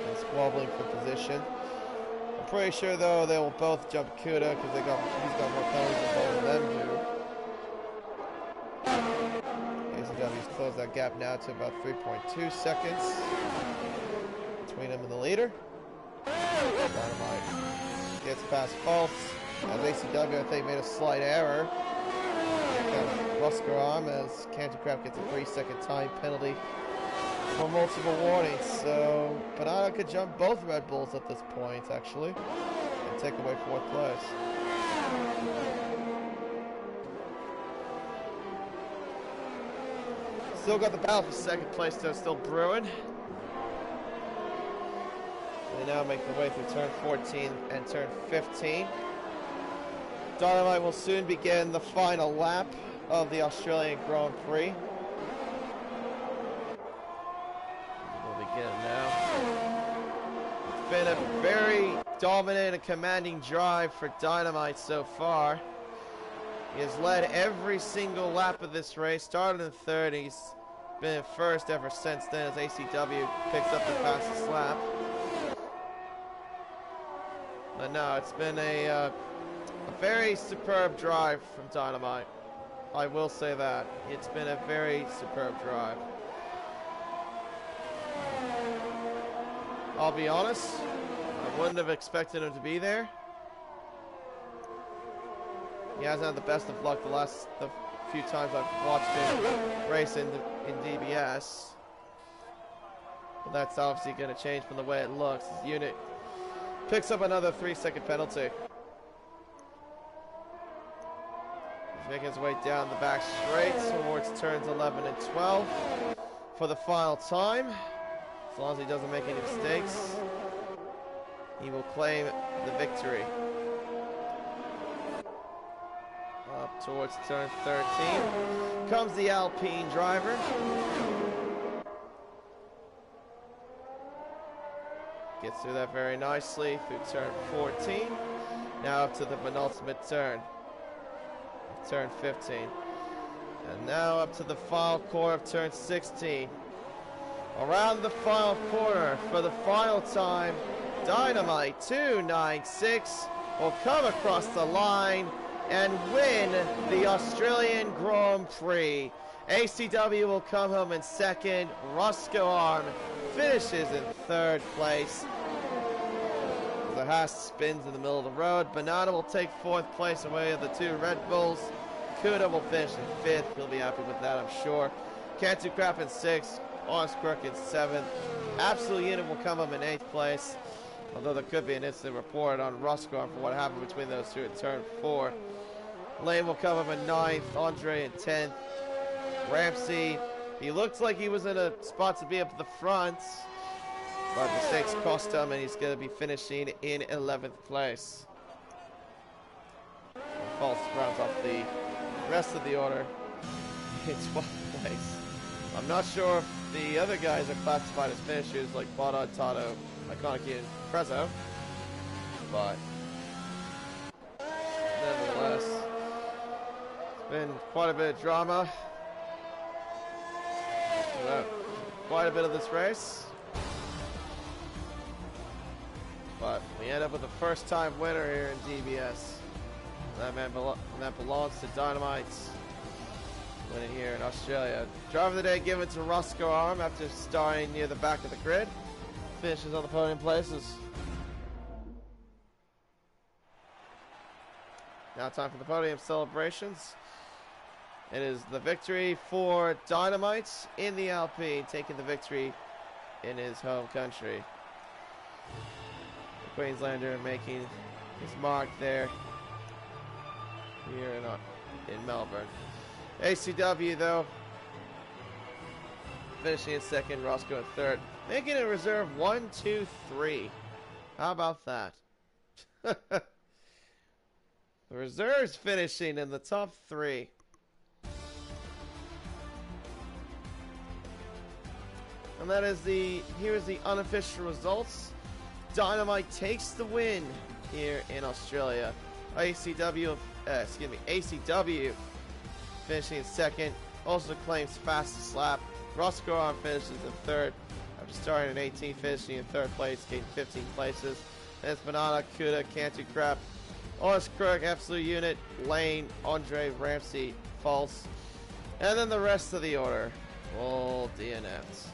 Speaker 1: And squabbling for position. I'm pretty sure though they will both jump Kuda because he's got more penalties than both of them do. ACW's closed that gap now to about 3.2 seconds between him and the leader. Dynamite gets past false. As ACW, I think, made a slight error. Roscoe arm as Cantercraft gets a 3-second time penalty for multiple warnings. So Banana could jump both Red Bulls at this point, actually, and take away 4th place. Still got the battle for 2nd place, though, still brewing. They now make their way through turn 14 and turn 15. Dynamite will soon begin the final lap of the Australian Grand Prix. We'll begin now. It's been a very dominant and commanding drive for Dynamite so far. He has led every single lap of this race. Started in 3rd, he's been in 1st ever since then as ACW picks up the fastest lap. But no, it's been a very superb drive from Dynamite. I will say that. It's been a very superb drive. I'll be honest, I wouldn't have expected him to be there. He hasn't had the best of luck the few times I've watched him race in DBS. But that's obviously going to change from the way it looks. His unit picks up another 3-second penalty. He's making his way down the back straight towards turns 11 and 12 for the final time. As long as he doesn't make any mistakes, he will claim the victory. Up towards turn 13 comes the Alpine driver. Gets through that very nicely through turn 14. Now up to the penultimate turn. Turn 15. And now up to the final corner of turn 16. Around the final corner for the final time, Dynamite 296 will come across the line and win the Australian Grand Prix. ACW will come home in second. Roscoe Arm finishes in third place. The Haas spins in the middle of the road. Banana will take fourth place away of the two Red Bulls. Kuda will finish in fifth. He'll be happy with that, I'm sure. Cantu Crap in sixth. Honest Crook in seventh. Absolute Unit will come up in eighth place. Although there could be an incident report on Roscoe Arm for what happened between those two at turn 4. Lane will come up in ninth. Andre in 10th. Ramsey, he looks like he was in a spot to be up at the front, but mistakes cost him, and he's going to be finishing in 11th place. And False rounds off the rest of the order in 12th place. I'm not sure if the other guys are classified as finishers like Bada, Tato, Iconic, and Prezzo, but nevertheless, it's been quite a bit of drama. Quite a bit of this race, but we end up with a first-time winner here in DBS. That belongs to Dynamite, winning here in Australia. Driver of the day given to Roscoe Arm after starting near the back of the grid. Finishes on the podium places. Now time for the podium celebrations. It is the victory for Dynamite in the Alpine, taking the victory in his home country. The Queenslander making his mark there here in Melbourne. ACW, though, finishing in second, Roscoe in third. Making it reserve 1, 2, 3. How about that? The reserves finishing in the top 3. And that is here's the unofficial results. Dynamite takes the win here in Australia. ACW finishing in second. Also claims fastest lap. Roscoe Arm finishes in third after starting in 18th, finishing in third place, gaining 15 places. And it's Banana, Kuda, Cantu Crap, Honest Crook, Absolute Unit, Lane, Andre, Ramsey, False. And then the rest of the order. All DNFs.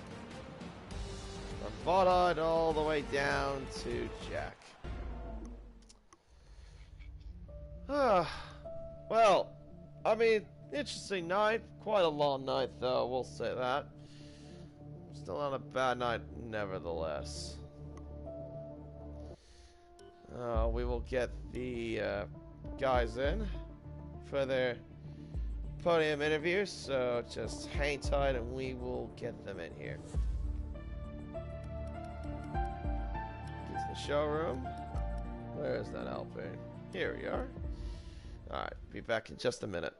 Speaker 1: From Bodod all the way down to Jack. Well, I mean, interesting night. Quite a long night, though, we'll say that. Still not a bad night, nevertheless. We will get the guys in for their podium interviews, so just hang tight and we will get them in here. Get to the showroom. Where is that Alpine? Here we are. Alright, be back in just a minute.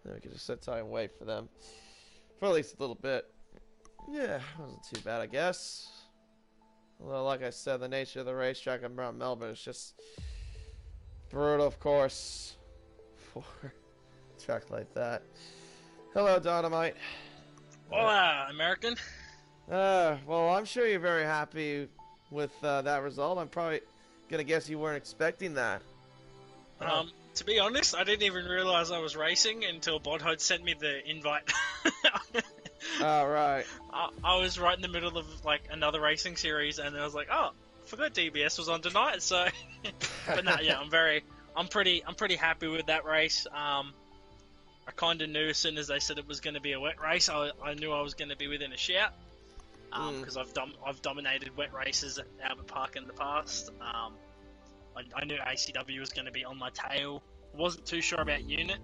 Speaker 1: Then we can just sit tight and wait for them for at least a little bit. Yeah, wasn't too bad, I guess. Well, like I said, the nature of the racetrack around Melbourne is just brutal, of course, for a track like that. Hello, Dynamite.
Speaker 2: Hola, American.
Speaker 1: Well, I'm sure you're very happy with that result. I'm probably gonna guess you weren't expecting that.
Speaker 2: To be honest, I didn't even realize I was racing until Bodhod sent me the invite.
Speaker 1: Oh, right.
Speaker 2: I was right in the middle of like another racing series, and I was like, "Oh, I forgot DBS was on tonight." So, but no, yeah, I'm pretty happy with that race. I kind of knew as soon as they said it was going to be a wet race, I knew I was going to be within a shout. Because I've dominated wet races at Albert Park in the past. I knew ACW was going to be on my tail. Wasn't too sure about Unit.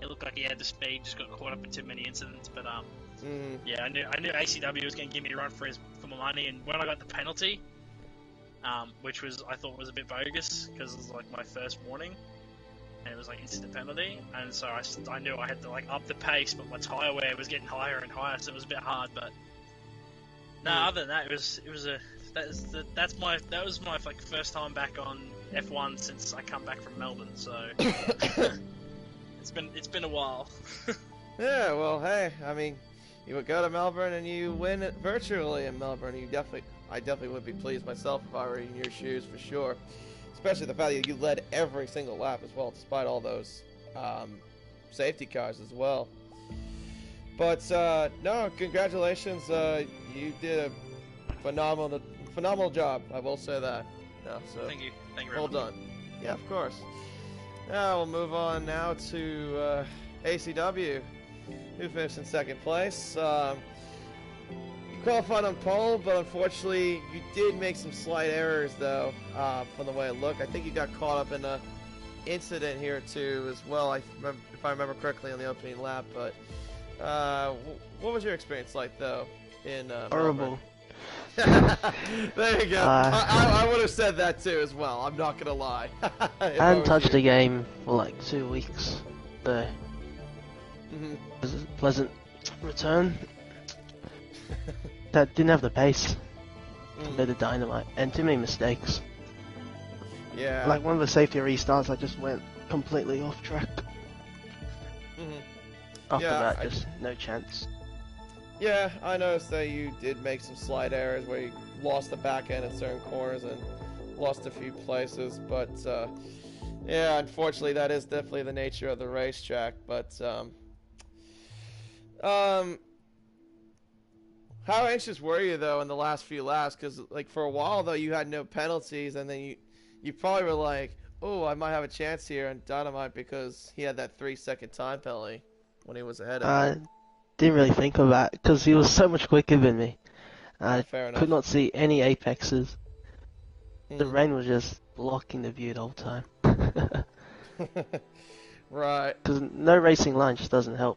Speaker 2: It looked like he had the speed, just got caught up in too many incidents. But yeah, I knew ACW was going to give me a run for my money. And when I got the penalty, which I thought was a bit bogus because it was like my first warning, and it was like instant penalty, and so I knew I had to like up the pace, but my tyre wear was getting higher and higher, so it was a bit hard. But no, other than that, that was my like first time back on F1 since I come back from Melbourne. So it's been a while.
Speaker 1: Yeah, well, hey, I mean, you would go to Melbourne and you win it virtually in Melbourne. I definitely would be pleased myself if I were in your shoes for sure. Especially the fact that you led every single lap as well, despite all those safety cars as well. But no, congratulations. You did a phenomenal job. I will say that. No, so
Speaker 2: Thank you very
Speaker 1: well
Speaker 2: much.
Speaker 1: done. Yeah, of course. Now we'll move on now to ACW, who finished in second place. You qualified on pole, but unfortunately you did make some slight errors though, from the way it looked. I think you got caught up in a incident here too as well, if I remember correctly, on the opening lap. But what was your experience like though in
Speaker 3: Horrible.
Speaker 1: There you go. I would have said that too as well. I'm not gonna lie.
Speaker 3: I hadn't touched the game for like 2 weeks. The pleasant return. That didn't have the pace compared to Dynamite, and too many mistakes.
Speaker 1: Yeah.
Speaker 3: Like one of the safety restarts, I just went completely off track. After that, just no chance.
Speaker 1: Yeah, I noticed that you did make some slight errors where you lost the back end in certain corners and lost a few places, but yeah, unfortunately that is definitely the nature of the racetrack. But how anxious were you though in the last few laps? Because like for a while though you had no penalties, and then you probably were like, oh, I might have a chance here on Dynamite because he had that 3-second time penalty when he was ahead of you.
Speaker 3: Didn't really think of that because he was so much quicker than me. I
Speaker 1: Fair enough.
Speaker 3: could not see any apexes. The rain was just blocking the view the whole time.
Speaker 1: Right.
Speaker 3: Because no racing line just doesn't help.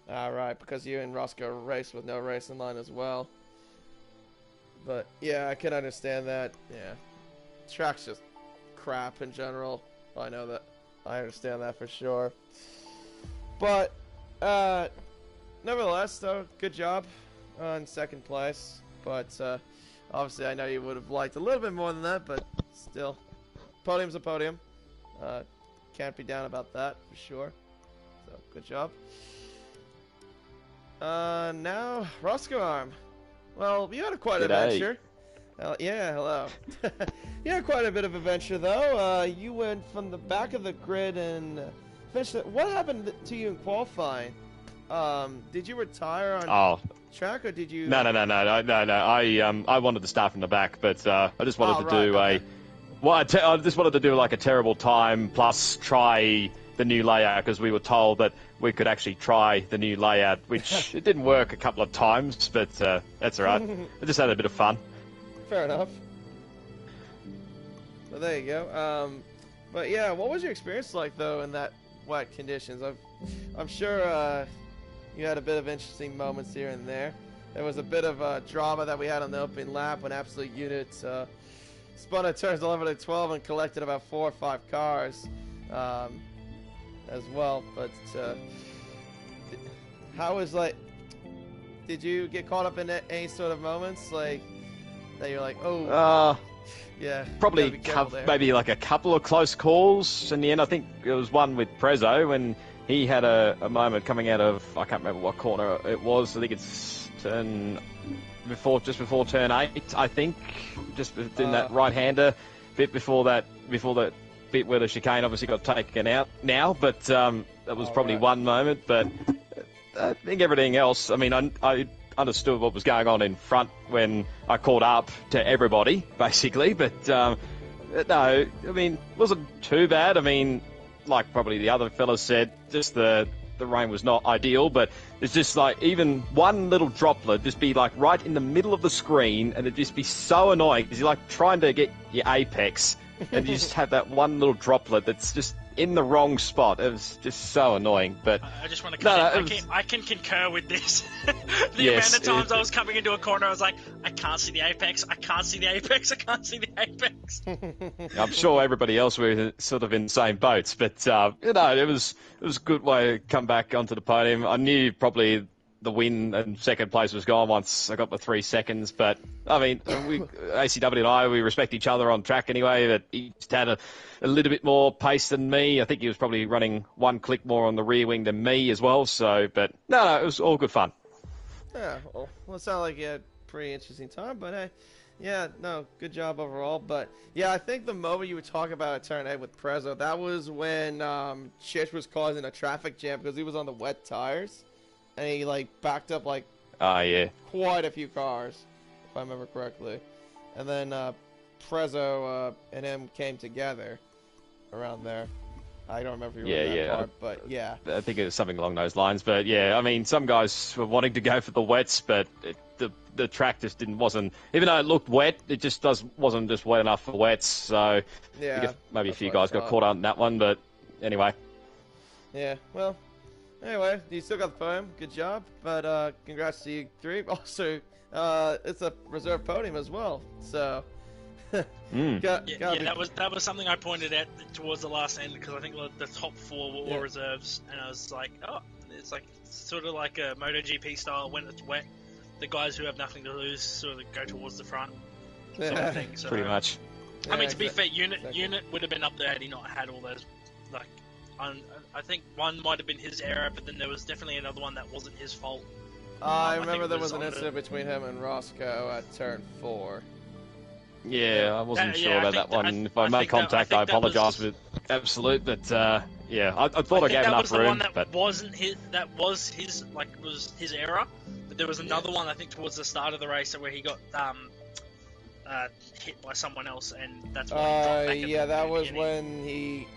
Speaker 1: Right, because you and Roscoe raced with no racing line as well. But yeah, I can understand that. Yeah, track's just crap in general. I know that. I understand that for sure. But nevertheless, though, good job in second place. But obviously, I know you would have liked a little bit more than that. But still, podium's a podium. Can't be down about that for sure. So good job. Now Roscoe Arm. Well, you had quite an adventure. Yeah, hello. You had quite a bit of adventure though. You went from the back of the grid and finished it. What happened to you in qualifying? Did you retire on track, or did you?
Speaker 4: No. I wanted to start from the back, but I just wanted to do I just wanted to do like a terrible time plus try the new layout, because we were told that we could actually try the new layout, which it didn't work a couple of times, but that's alright. I just had a bit of fun.
Speaker 1: Fair enough. Well, there you go. But yeah, what was your experience like though in that wet conditions? I'm sure you had a bit of interesting moments here and there. There was a bit of drama that we had on the opening lap when Absolute Unit spun at turns 11 and 12 and collected about 4 or 5 cars as well. But how was did you get caught up in any sort of moments like that? You're like, oh, yeah,
Speaker 4: Probably
Speaker 1: you gotta be careful there.
Speaker 4: maybe like a couple of close calls in the end. I think it was one with Prezzo when he had a moment coming out of, I can't remember what corner it was. I think it's just before turn 8, I think, just in that right-hander bit before that bit where the chicane obviously got taken out now. But that was probably one moment. But I think everything else, I mean, I understood what was going on in front when I called up to everybody, basically. But no, I mean, it wasn't too bad. I mean, like probably the other fellas said, just the rain was not ideal, but it's just like even one little droplet just be like right in the middle of the screen, and it'd just be so annoying because you're like trying to get your apex, and you just have that one little droplet that's just in the wrong spot. It was just so annoying. But
Speaker 2: I just want to I can concur with this. The amount of times I was coming into a corner, I was like, I can't see the apex, I can't see the apex, I can't see the apex.
Speaker 4: I'm sure everybody else were sort of in the same boats, but you know, it was a good way to come back onto the podium. I knew probably the win and second place was gone once I got the 3 seconds, but I mean, ACW and I, we respect each other on track anyway. But he just had a little bit more pace than me. I think he was probably running 1 click more on the rear wing than me as well. So, but no, it was all good fun.
Speaker 1: Yeah, well, it sounded like you had a pretty interesting time, but yeah, no, good job overall. But yeah, I think the moment you were talking about at turn 8 with Prezzo, that was when Chish was causing a traffic jam because he was on the wet tires, and he like backed up like quite a few cars, if I remember correctly. And then Prezzo and him came together around there. I don't remember if you were that part, but yeah.
Speaker 4: I think it was something along those lines. But yeah, I mean, some guys were wanting to go for the wets, but the track just wasn't, even though it looked wet, it just wasn't just wet enough for wets. So
Speaker 1: yeah,
Speaker 4: maybe a few guys got caught on that one, but anyway.
Speaker 1: Yeah, well, anyway, you still got the podium. Good job. But congrats to you 3. Also, it's a reserve podium as well. So.
Speaker 2: That was something I pointed out towards the last end, because I think the top 4 were all reserves, and I was like, oh, it's like sort of like a MotoGP style. When it's wet, the guys who have nothing to lose sort of go towards the front, sort of thing. So,
Speaker 4: pretty much.
Speaker 2: I mean, to be fair, unit would have been up there had he not had all those. Like, I think one might have been his error, but then there was definitely another one that wasn't his fault.
Speaker 1: I remember there was an incident between him and Roscoe at turn 4.
Speaker 4: Yeah, I wasn't sure about that one. If I made contact, I apologise with absolute. But yeah, I thought I gave enough room.
Speaker 2: That was his error. But there was another one, I think, towards the start of the race where he got hit by someone else, and that's why he dropped back.
Speaker 1: Yeah, that was when he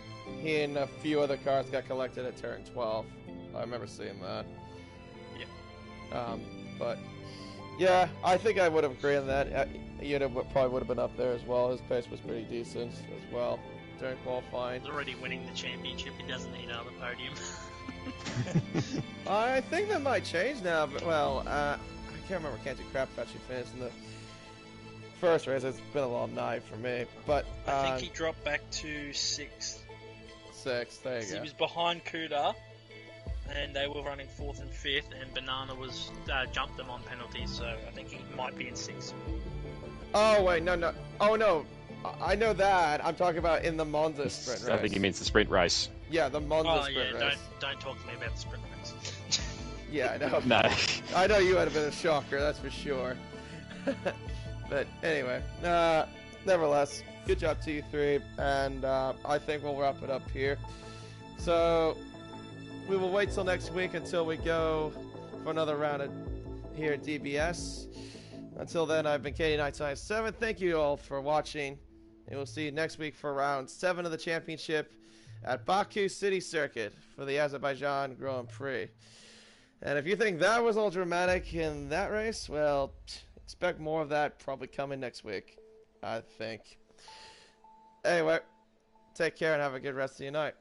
Speaker 1: and a few other cars got collected at turn 12. I remember seeing that.
Speaker 2: Yeah.
Speaker 1: But yeah, I think I would have agreed on that. Unit probably would have been up there as well. His pace was pretty decent as well during qualifying.
Speaker 2: He's already winning the championship. He doesn't need another podium.
Speaker 1: I think that might change now. But, well, I can't remember. Can't do crap actually finished in the first race. It's been a long night for me. But
Speaker 2: I think he dropped back to 6th.
Speaker 1: 6th. There you go.
Speaker 2: He was behind Kuda, and they were running 4th and 5th, and Banana was jumped them on penalties. So I think he might be in 6th.
Speaker 1: Oh wait, no. Oh no, I know that. I'm talking about in the Monza sprint race.
Speaker 4: I think he means the sprint race.
Speaker 1: Yeah, the Monza sprint race.
Speaker 2: Don't talk to me about the sprint race.
Speaker 1: Yeah, I know.
Speaker 4: No.
Speaker 1: I know you had a bit of a shocker, that's for sure. But anyway, nevertheless, good job to you 3, and I think we'll wrap it up here. So we will wait till next week until we go for another round here at DBS. Until then, I've been KD997. Thank you all for watching, and we'll see you next week for round 7 of the championship at Baku City Circuit for the Azerbaijan Grand Prix. And if you think that was all dramatic in that race, well, expect more of that probably coming next week, I think. Anyway, take care and have a good rest of your night.